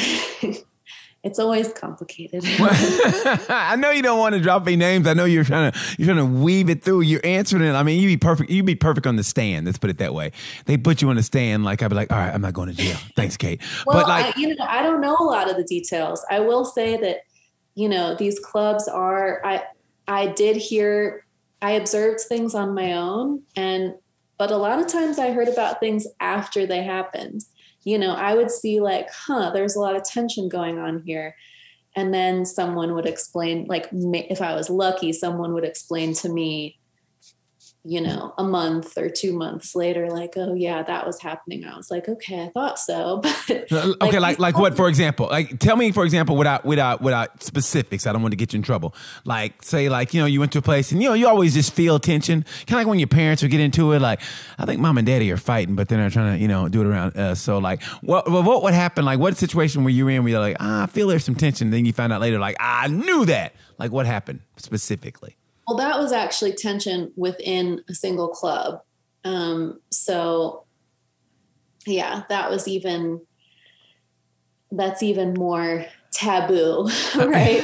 it's always complicated. I know you don't want to drop any names. I know you're trying to weave it through. You're answering it. I mean, you'd be perfect on the stand. Let's put it that way. They put you on the stand, like I'd be like, all right, I'm not going to jail. Thanks, Cate. Well, but like, I don't know a lot of the details. I will say that, you know, these clubs are. I observed things on my own, but a lot of times I heard about things after they happened. You know, I would see like, there's a lot of tension going on here. And then someone would explain, like, if I was lucky, someone would explain to me, you know, a month or 2 months later, like, oh yeah, that was happening. I was like, okay, I thought so. But okay, like what, for example? Like, tell me, for example, without specifics. I don't want to get you in trouble. Like, say, like, you know, you went to a place and, you know, you always just feel tension. Kind of like when your parents would get into it. Like, I think mom and daddy are fighting, but then they're trying to, you know, do it around us. So, like, what would happen? Like, what situation were you in where you're like, I feel there's some tension. Then you find out later, like, I knew that. Like, what happened specifically? Well, that was actually tension within a single club. So yeah, that's even more taboo, right?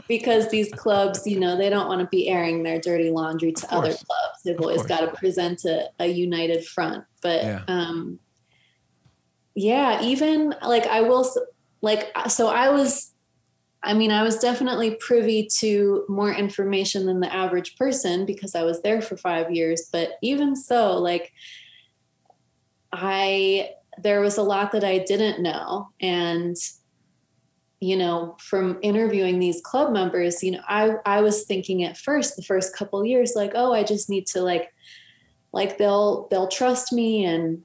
Because these clubs, you know, they don't want to be airing their dirty laundry to other clubs. They've always got to present a united front. But yeah, even like I was definitely privy to more information than the average person because I was there for 5 years. But even so, like there was a lot that I didn't know. And, you know, from interviewing these club members, you know, I was thinking at first, the first couple of years, like, oh, I just need to like they'll trust me and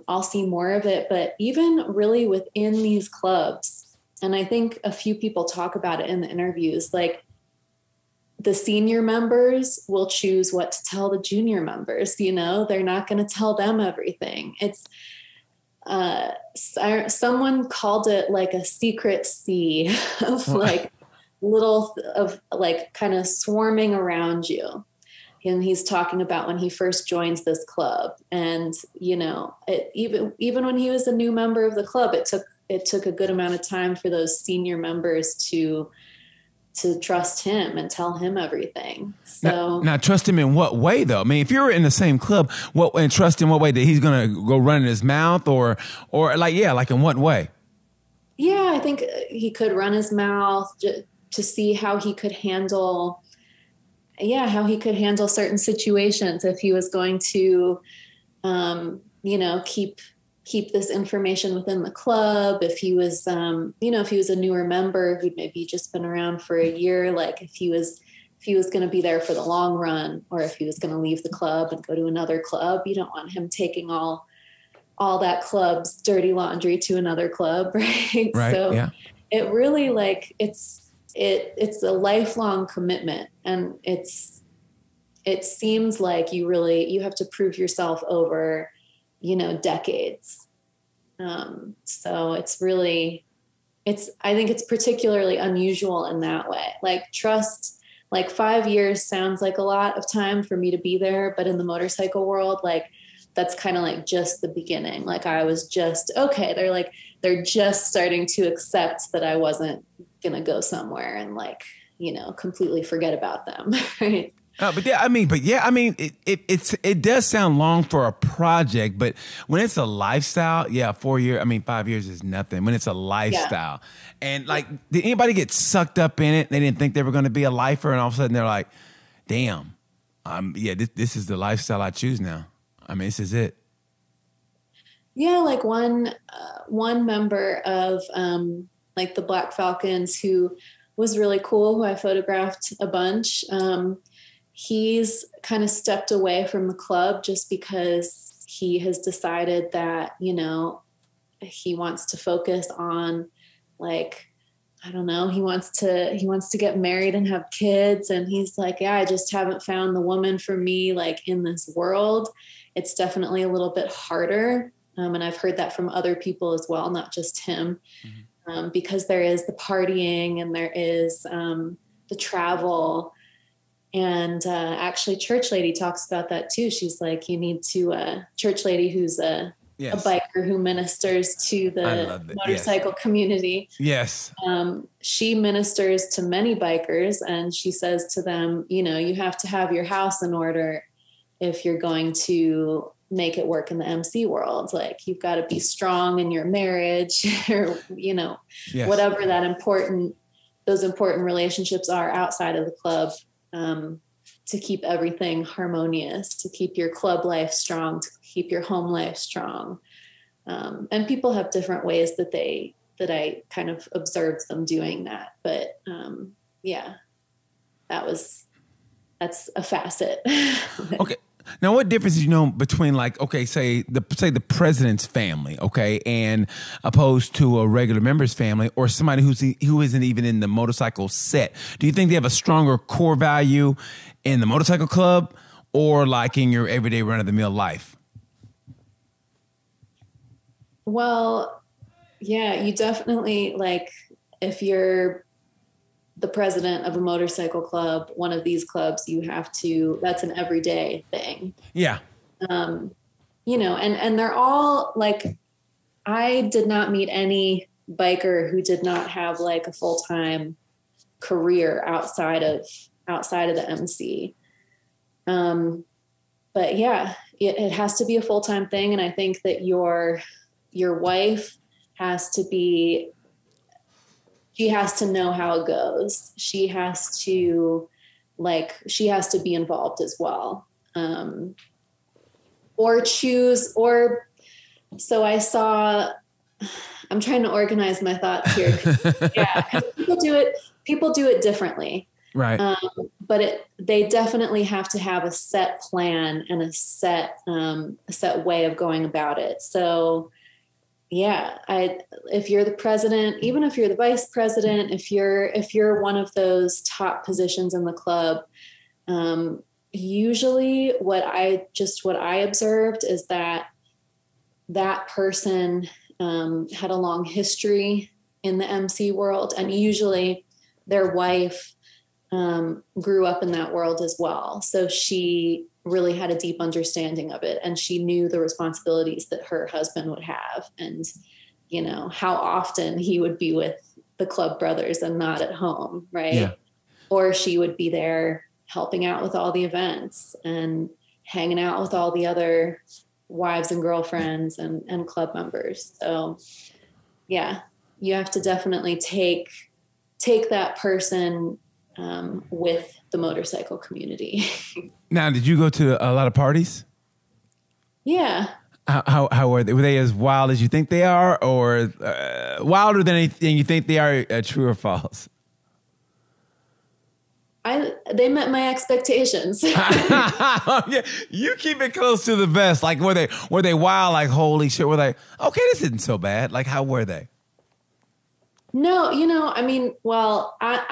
I'll see more of it. But even really within these clubs, and I think a few people talk about it in the interviews, like the senior members will choose what to tell the junior members, you know, they're not going to tell them everything. It's, someone called it like a secret sea of like of like kind of swarming around you. And he's talking about when he first joins this club. And, you know, even when he was a new member of the club, it took a good amount of time for those senior members to trust him and tell him everything. So now trust him in what way though? I mean, if you're in the same club, and trust in what way, that he's going to go run in his mouth or like in what way? Yeah, I think he could run his mouth to see how he could handle certain situations if he was going to, you know, keep this information within the club. If he was, you know, if he was a newer member who'd maybe just been around for a year, like if he was going to be there for the long run, or if he was going to leave the club and go to another club, you don't want him taking all that club's dirty laundry to another club. Right. So yeah. It really like, it's a lifelong commitment, and it seems like you have to prove yourself over, you know, decades. So I think it's particularly unusual in that way. Like trust, like 5 years sounds like a lot of time for me to be there, but in the motorcycle world, like that's kind of like just the beginning. Like I was just, okay, they're just starting to accept that I wasn't going to go somewhere and like, you know, completely forget about them. Right. It does sound long for a project, but when it's a lifestyle, 4 years, 5 years is nothing. When it's a lifestyle, and like, did anybody get sucked up in it? They didn't think they were going to be a lifer, and all of a sudden they're like, "Damn, this is the lifestyle I choose now. This is it." Yeah, like one member of like the Black Falcons who was really cool, who I photographed a bunch. He's kind of stepped away from the club just because he has decided that, you know, he wants to focus on like, I don't know, he wants to get married and have kids. And he's like, I just haven't found the woman for me, like in this world. It's definitely a little bit harder. And I've heard that from other people as well, not just him, because there is the partying and there is the travel. And actually, Church Lady talks about that too. She's like, you need to, Church Lady, who's a biker who ministers to the motorcycle community. Yes. She ministers to many bikers, and she says to them, you know, you have to have your house in order if you're going to make it work in the MC world. Like you've got to be strong in your marriage or, you know, whatever those important relationships are outside of the club. To keep everything harmonious, to keep your club life strong, to keep your home life strong. And people have different ways that I kind of observed them doing that. But that's a facet. Okay. Now, what difference between like, okay, say the president's family, okay, and opposed to a regular member's family or somebody who isn't even in the motorcycle set? Do you think they have a stronger core value in the motorcycle club or like in your everyday run-of-the-mill life? Well, yeah, you definitely, like, if you're the president of a motorcycle club, one of these clubs, that's an everyday thing. Yeah. You know, and they're all like, I did not meet any biker who did not have like a full-time career outside of the MC. But yeah, it has to be a full-time thing. And I think that your wife has to be, she has to know how it goes. She has to be involved as well. I'm trying to organize my thoughts here. Yeah, 'cause people do it differently. Right. But they definitely have to have a set plan and a set way of going about it. So yeah, if you're the president, even if you're the vice president, if you're one of those top positions in the club, usually what I observed is that person had a long history in the MC world, and usually their wife grew up in that world as well. So she really had a deep understanding of it, and she knew the responsibilities that her husband would have, and, you know, how often he would be with the club brothers and not at home. Right. Yeah. Or she would be there helping out with all the events and hanging out with all the other wives and girlfriends and club members. So yeah, you have to definitely take that person with the motorcycle community. Now, did you go to a lot of parties? Yeah. How were they? Were they as wild as you think they are, or wilder than anything you think they are? True or false? They met my expectations. Yeah, you keep it close to the vest. Like, were they wild? Like, holy shit! Were they okay? This isn't so bad. Like, how were they? No, you know, I mean, well, I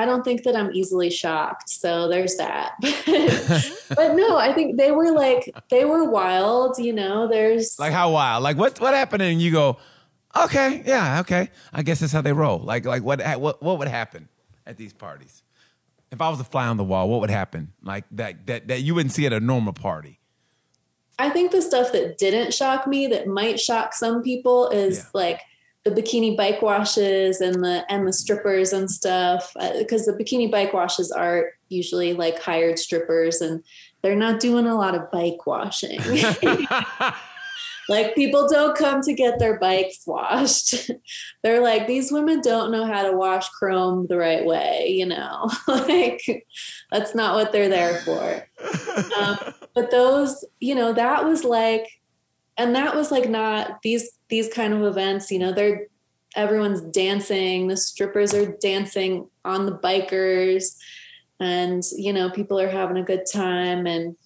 don't think that I'm easily shocked. So there's that. But no, I think they were wild, you know, there's like, how wild? Like, what happened? And you go, okay, yeah, okay. I guess that's how they roll. Like what would happen at these parties? If I was a fly on the wall, what would happen? Like that you wouldn't see at a normal party. I think the stuff that didn't shock me that might shock some people is like the bikini bike washes and the strippers and stuff, because the bikini bike washes are usually like hired strippers and they're not doing a lot of bike washing. Like, people don't come to get their bikes washed. They're like, these women don't know how to wash chrome the right way, you know, like that's not what they're there for. But those, you know, that was like not these kind of events, you know, everyone's dancing, the strippers are dancing on the bikers, and, you know, people are having a good time, and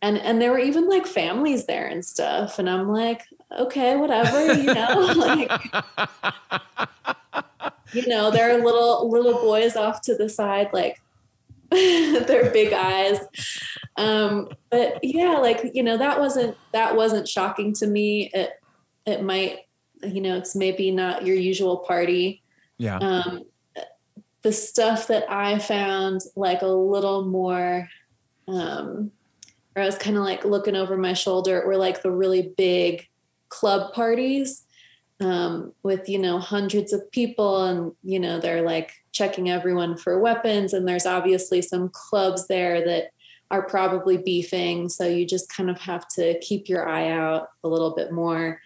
there were even like families there and stuff. And I'm like, okay, whatever, you know, like, you know, there are little boys off to the side, like their big eyes. But yeah, like, you know, that wasn't shocking to me. It might, you know, it's maybe not your usual party. Yeah. The stuff that I found like a little more, where I was kind of like looking over my shoulder, were like the really big club parties, with, you know, hundreds of people, and, you know, they're like checking everyone for weapons. And there's obviously some clubs there that are probably beefing. So you just kind of have to keep your eye out a little bit more.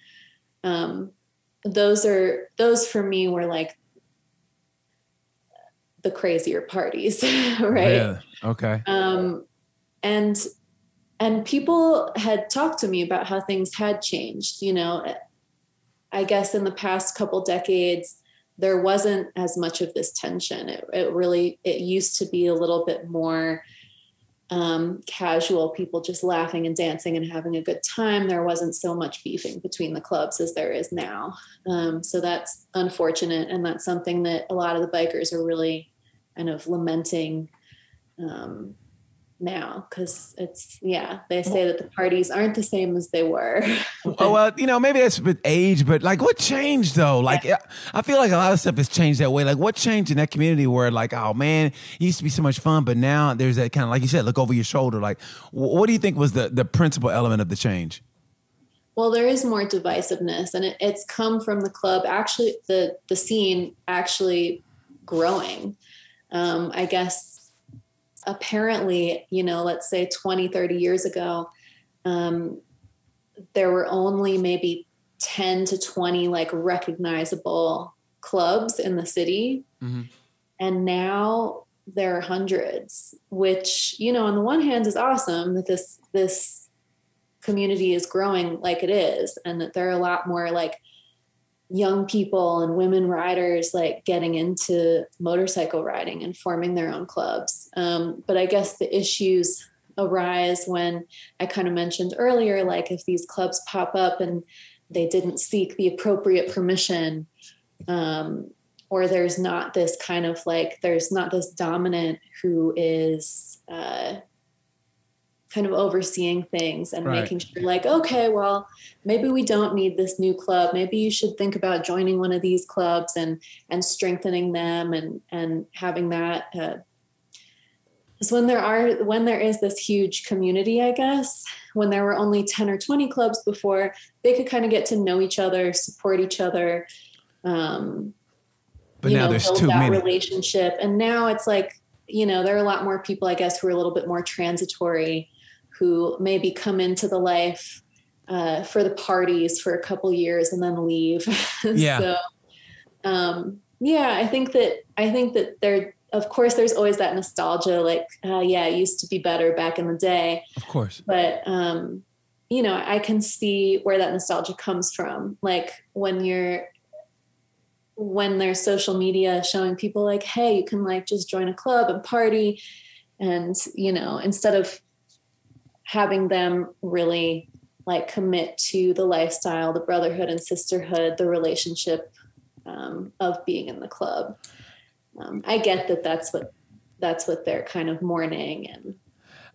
Those for me were like the crazier parties, right? Yeah. Okay. And people had talked to me about how things had changed. You know, I guess in the past couple decades, there wasn't as much of this tension. It used to be a little bit more casual, people just laughing and dancing and having a good time. There wasn't so much beefing between the clubs as there is now. So that's unfortunate. And that's something that a lot of the bikers are really kind of lamenting, now, because they say that the parties aren't the same as they were. Oh, well, maybe that's with age, but like what changed though? Like, I feel like a lot of stuff has changed that way. Like what changed in that community where like, oh man, it used to be so much fun, but now there's that kind of, like you said, look over your shoulder. Like, what do you think was the principal element of the change? Well, there is more divisiveness, and it's come from the club, actually, the scene actually growing. I guess apparently, let's say 20, 30 years ago, there were only maybe 10 to 20 like recognizable clubs in the city. Mm-hmm. And now there are hundreds, which, on the one hand is awesome that this community is growing like it is, and that there are a lot more like young people and women riders like getting into motorcycle riding and forming their own clubs. But I guess the issues arise when I kind of mentioned earlier, like if these clubs pop up and they didn't seek the appropriate permission, or there's not this kind of like, there's not this dominant who is kind of overseeing things and making sure like, okay, well, maybe we don't need this new club. Maybe you should think about joining one of these clubs and strengthening them and having that. Because when there is this huge community, I guess, when there were only 10 or 20 clubs before, they could kind of get to know each other, support each other. But now there's too many. Relationship. And now it's like, there are a lot more people, I guess, who are a little bit more transitory, who maybe come into the life for the parties for a couple years and then leave. Yeah. So, I think that there, of course, there's always that nostalgia, like, it used to be better back in the day. Of course. But, I can see where that nostalgia comes from. Like when there's social media showing people like, hey, you can like just join a club and party. And, instead of having them really like commit to the lifestyle, the brotherhood and sisterhood, the relationship of being in the club. I get that that's what they're kind of mourning and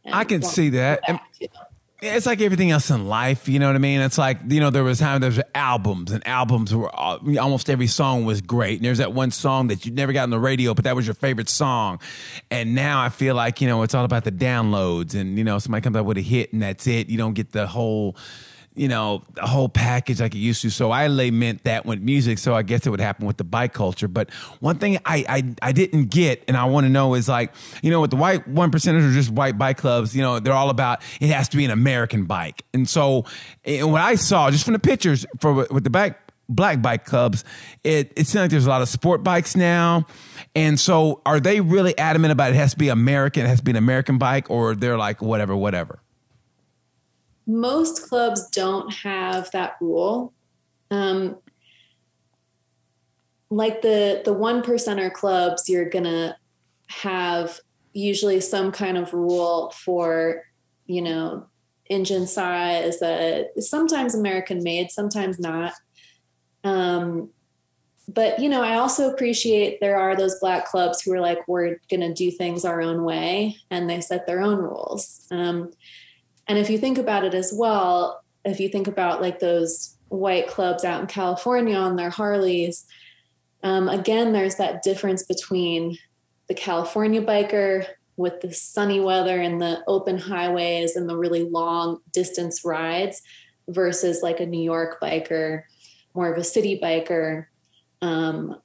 I can see that. It's like everything else in life, you know what I mean? It's like, there was time there was albums, and albums were almost every song was great. And there's that one song that you never got on the radio, but that was your favorite song. And now I feel like, it's all about the downloads, and, somebody comes up with a hit and that's it. You don't get the whole package like it used to. So I lament that with music. So I guess it would happen with the bike culture. But one thing I didn't get, and I want to know is like, with the white 1%ers or just white bike clubs, they're all about, it has to be an American bike. And so what I saw just from the pictures with the black bike clubs, it seems like there's a lot of sport bikes now. And so are they really adamant about it has to be American, it has to be an American bike, or they're like, whatever? Most clubs don't have that rule. Like the 1%er clubs, you're going to have usually some kind of rule for, engine size, sometimes American made, sometimes not. But, I also appreciate there are those black clubs who are like, we're going to do things our own way, and they set their own rules. And if you think about it as well, if you think about like those white clubs out in California on their Harleys, again, there's that difference between the California biker with the sunny weather and the open highways and the really long distance rides versus like a New York biker, more of a city biker,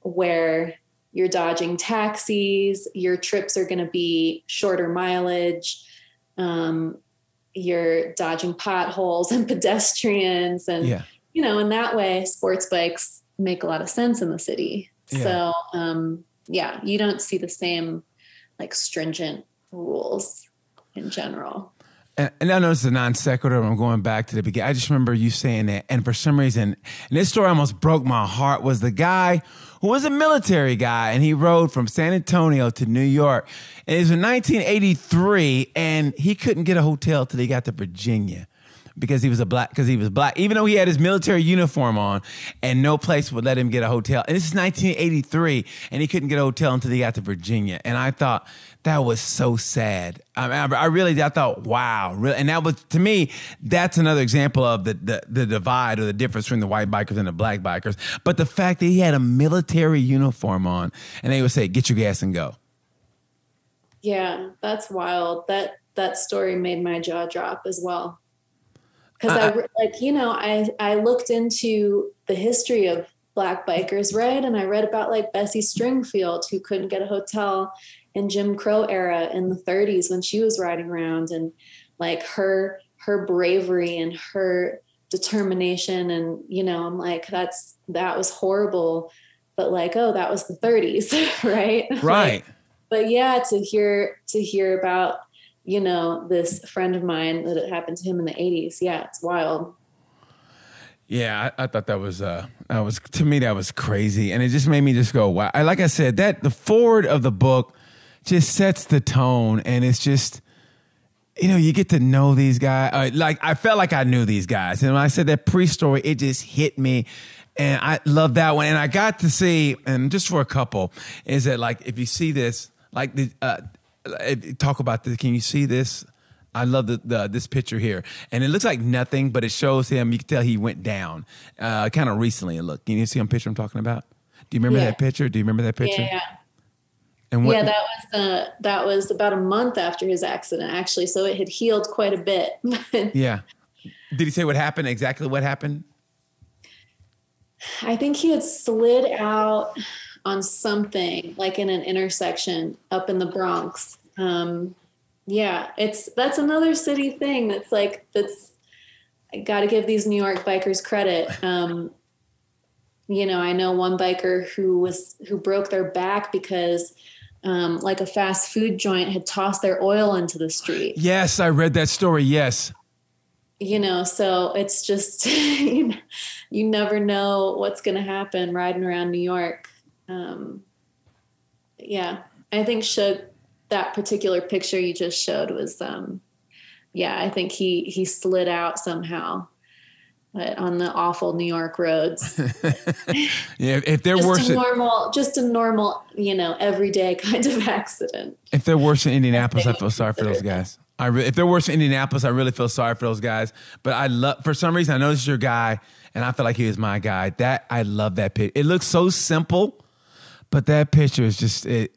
where you're dodging taxis, your trips are going to be shorter mileage, you're dodging potholes and pedestrians. And, in that way, sports bikes make a lot of sense in the city. Yeah. So, you don't see the same like stringent rules in general. And I know it's a non sequitur. I'm going back to the beginning. I just remember you saying that. And for some reason, and this story almost broke my heart, was the guy who was a military guy, and he rode from San Antonio to New York. And it was in 1983, and he couldn't get a hotel till he got to Virginia. because he was black, even though he had his military uniform on, and no place would let him get a hotel. And this is 1983, and he couldn't get a hotel until he got to Virginia. And I thought that was so sad. I thought, wow, really. And that was, to me, that's another example of the divide or the difference between the white bikers and the black bikers. But the fact that he had a military uniform on, and they would say, "Get your gas and go." Yeah, that's wild. That story made my jaw drop as well. Because I looked into the history of black bikers, right? And I read about like Bessie Stringfield, who couldn't get a hotel in Jim Crow era in the 30s when she was riding around, and like her bravery and her determination. And, I'm like, that was horrible, but like, oh, that was the 30s. Right. Right. But yeah, to hear about, this friend of mine that it happened to him in the 80s. Yeah, it's wild. Yeah, I thought that was to me, that was crazy. And it just made me just go, wow. Like I said, that the forward of the book just sets the tone, and it's just, you get to know these guys. Like, I felt like I knew these guys. And when I said that pre-story, it just hit me. And I love that one. And I got to see, and just for a couple, is that like, if you see this, like talk about this. Can you see this? I love this picture here, and it looks like nothing, but it shows him. You can tell he went down, kind of recently. And look, can you see what picture I'm talking about? Do you remember that picture? Do you remember that picture? Yeah. And what? Yeah, that was about a month after his accident, actually. So it had healed quite a bit. Yeah. Did he say what happened? Exactly what happened? I think he had slid out on something like in an intersection up in the Bronx. Yeah, that's another city thing that's I got to give these New York bikers credit. I know one biker who broke their back because like a fast food joint had tossed their oil into the street. Yes, I read that story. Yes. So it's just, you never know what's going to happen riding around New York. Yeah, I think that particular picture you just showed was, I think he slid out somehow, but on the awful New York roads. Yeah, if they're worse, just a normal, everyday kind of accident. If they're worse than Indianapolis, I feel sorry for those guys. If they're worse than Indianapolis, I really feel sorry for those guys. But for some reason, I know this is your guy, and I feel like he was my guy. I love that picture. It looks so simple, but that picture is just, it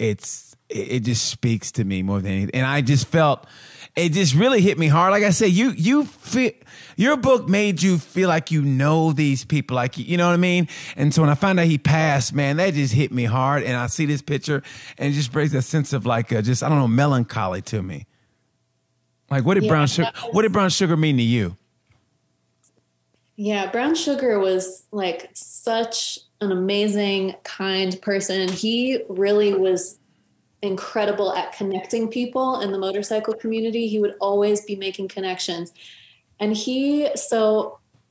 just speaks to me more than anything. And I just felt, it just really hit me hard. Like I said, your book made you feel like you know these people, like, you know what I mean? And so when I found out he passed, man, that just hit me hard. And I see this picture, and it just brings a sense of like, melancholy to me. Like, what did brown sugar mean to you? Yeah, Brown Sugar was like such an amazing, kind person. He really was incredible at connecting people in the motorcycle community. He would always be making connections. And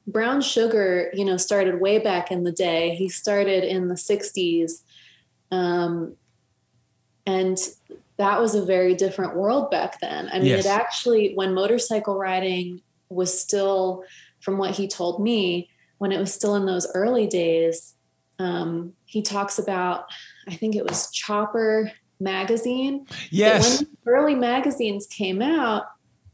Brown Sugar, started way back in the day. He started in the 60s. And that was a very different world back then. I mean, yes. It actually, when motorcycle riding was still, from what he told me, when it was still in those early days, he talks about, I think it was Chopper magazine. Yes. When the early magazines came out,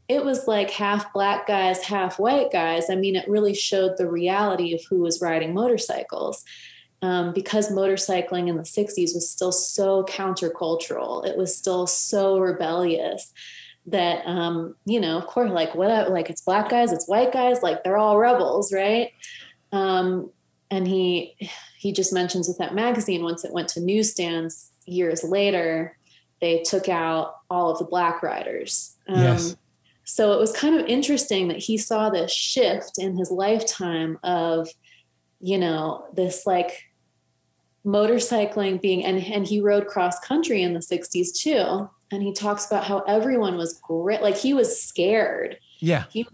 it was like half black guys, half white guys. I mean, it really showed the reality of who was riding motorcycles. Because motorcycling in the 60s was still so countercultural. It was still so rebellious that, of course, like it's black guys, it's white guys, like they're all rebels. Right. And he just mentions with that magazine, once it went to newsstands years later, they took out all of the black riders. Yes. So it was kind of interesting that he saw this shift in his lifetime of, this like motorcycling being, and he rode cross country in the 60s too. And he talks about how everyone was great. Like he was scared. Yeah. He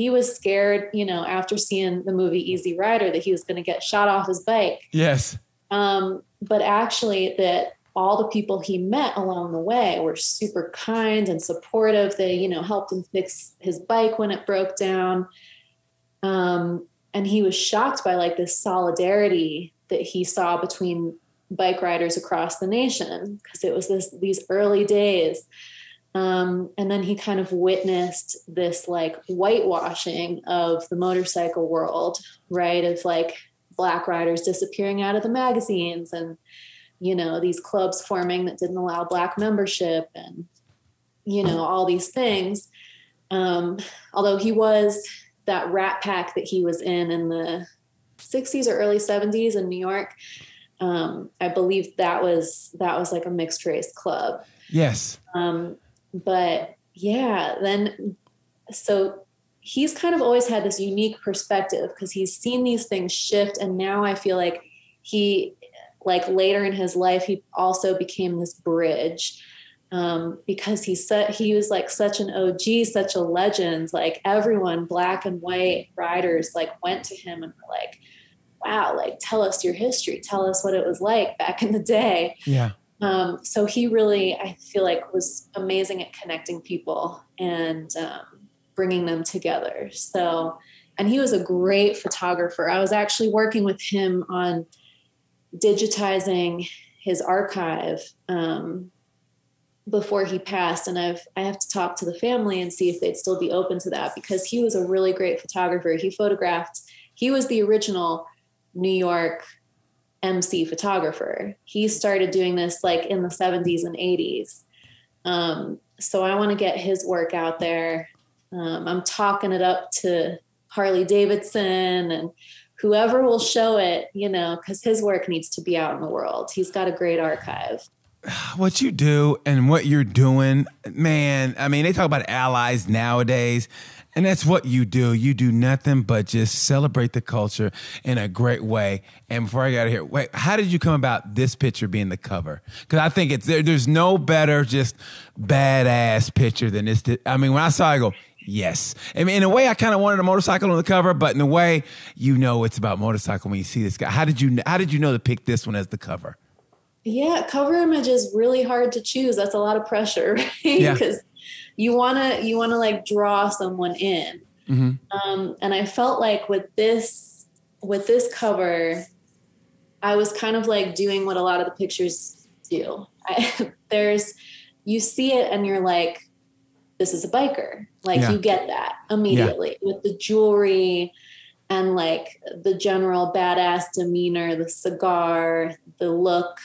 was scared, after seeing the movie EZY Rider, that he was going to get shot off his bike. Yes. But actually that all the people he met along the way were super kind and supportive. They, helped him fix his bike when it broke down. And he was shocked by like this solidarity that he saw between bike riders across the nation, because it was these early days. And then he kind of witnessed this like whitewashing of the motorcycle world, right? Of like Black riders disappearing out of the magazines, and, you know, these clubs forming that didn't allow Black membership, and, you know, all these things. Although he was, that Rat Pack that he was in the 60s or early 70s in New York, I believe that was like a mixed race club. Yes. But yeah, then, so he's kind of always had this unique perspective because he's seen these things shift. And now I feel like he, like later in his life, he also became this bridge, because he was like such an OG, such a legend. Like everyone, Black and white riders, like went to him and were like, wow, like tell us your history. Tell us what it was like back in the day. Yeah. So he really, I feel like, was amazing at connecting people and bringing them together. So, and he was a great photographer. I was actually working with him on digitizing his archive before he passed. And I have to talk to the family and see if they'd still be open to that, because he was a really great photographer. He was the original New York MC photographer. He started doing this like in the 70s and 80s. So I want to get his work out there. I'm talking it up to Harley Davidson and whoever will show it, you know, because his work needs to be out in the world. He's got a great archive. What you do and what you're doing, man, I mean, they talk about allies nowadays, and that's what you do. You do nothing but just celebrate the culture in a great way. And before I got out of here, wait, how did you come about this picture being the cover? Because I think there's no better just badass picture than this. I mean, when I saw it, I go, yes. I mean, in a way, I kind of wanted a motorcycle on the cover, but in a way, you know it's about motorcycle when you see this guy. How did you know to pick this one as the cover? Yeah, cover image is really hard to choose. That's a lot of pressure, right? Yeah. Because you wanna like draw someone in. Mm-hmm. And I felt like with this cover, I was kind of like doing what a lot of the pictures do. You see it and you're like, this is a biker. Like you get that immediately with the jewelry and like the general badass demeanor, the cigar, the look.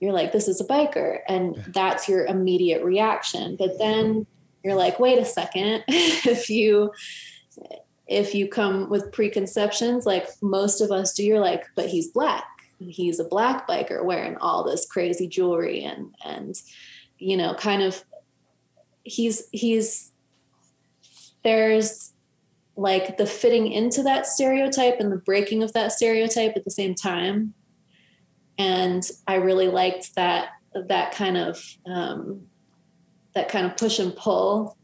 You're like, this is a biker. And that's your immediate reaction. But then you're like, wait a second. If you come with preconceptions, like most of us do, you're like, but he's Black. He's a Black biker wearing all this crazy jewelry and you know, kind of there's like the fitting into that stereotype and the breaking of that stereotype at the same time. And I really liked that kind of push and pull.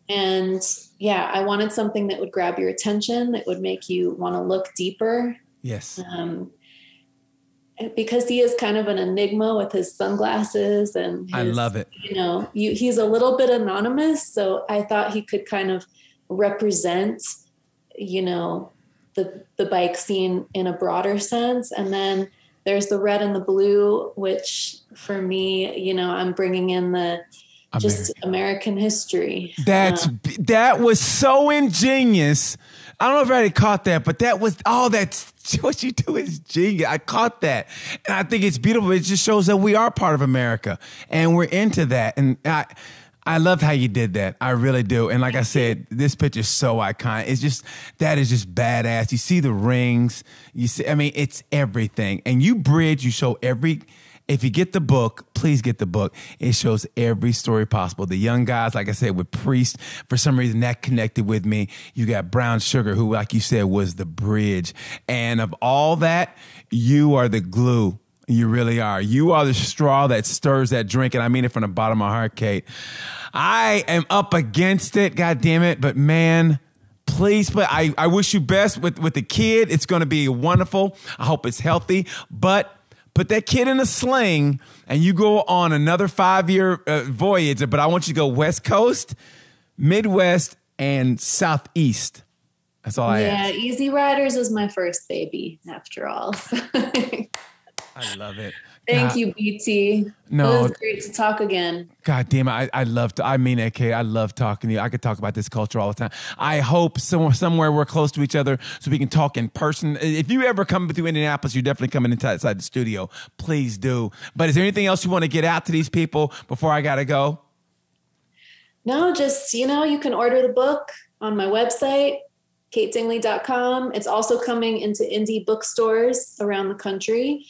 And yeah, I wanted something that would grab your attention, that would make you want to look deeper. Yes. Because he is kind of an enigma with his sunglasses and I love it. You know, he's a little bit anonymous. So I thought he could kind of represent, you know, the bike scene in a broader sense. And then there's the red and the blue, which for me, you know, I'm bringing in the American history. That was so ingenious. I don't know if I already caught that, but that's what you do is genius. I caught that. And I think it's beautiful. It just shows that we are part of America and we're into that. And I love how you did that. I really do. And like I said, this picture is so iconic. That is just badass. You see the rings. You see, I mean, it's everything. And you show if you get the book, please get the book. It shows every story possible. The young guys, like I said, with Priest, for some reason that connected with me. You got Brown Sugar, who, like you said, was the bridge. And of all that, you are the glue. You really are. You are the straw that stirs that drink. And I mean it from the bottom of my heart, Cate. I am up against it, God damn it. But man, please, but I wish you best with the kid. It's going to be wonderful. I hope it's healthy. But put that kid in a sling and you go on another 5-year voyage. But I want you to go West Coast, Midwest, and Southeast. That's all I ask. Yeah, EZY RYDERS was my first baby, after all. I love it. Thank you, BT. No, it was great to talk again. God damn it. I love to, I mean it, Kate. I love talking to you. I could talk about this culture all the time. I hope somewhere we're close to each other so we can talk in person. If you ever come through Indianapolis, you're definitely coming inside the studio. Please do. But is there anything else you want to get out to these people before I got to go? No, just, you can order the book on my website, catedingley.com. It's also coming into indie bookstores around the country.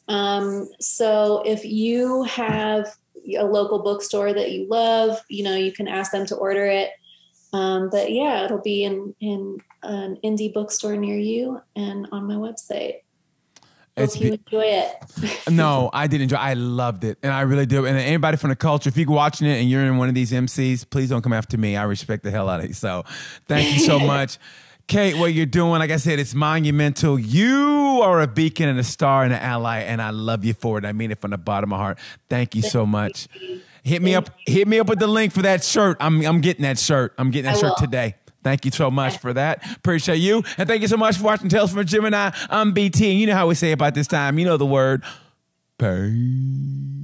So if you have a local bookstore that you love, you can ask them to order it. But yeah, it'll be in an indie bookstore near you and on my website. Hope you enjoy it. No, I did enjoy it. I loved it. And I really do. And anybody from the culture, if you're watching it and you're in one of these MCs, please don't come after me. I respect the hell out of you. So thank you so much. Kate, what you're doing, like I said, it's monumental. You are a beacon and a star and an ally, and I love you for it. I mean it from the bottom of my heart. Thank you so much. Hit me up with the link for that shirt. I'm getting that shirt. I'm getting that shirt today. Thank you so much for that. Appreciate you. And thank you so much for watching Tales from a Gemini. I'm BT, and you know how we say about this time. You know the word. Peace.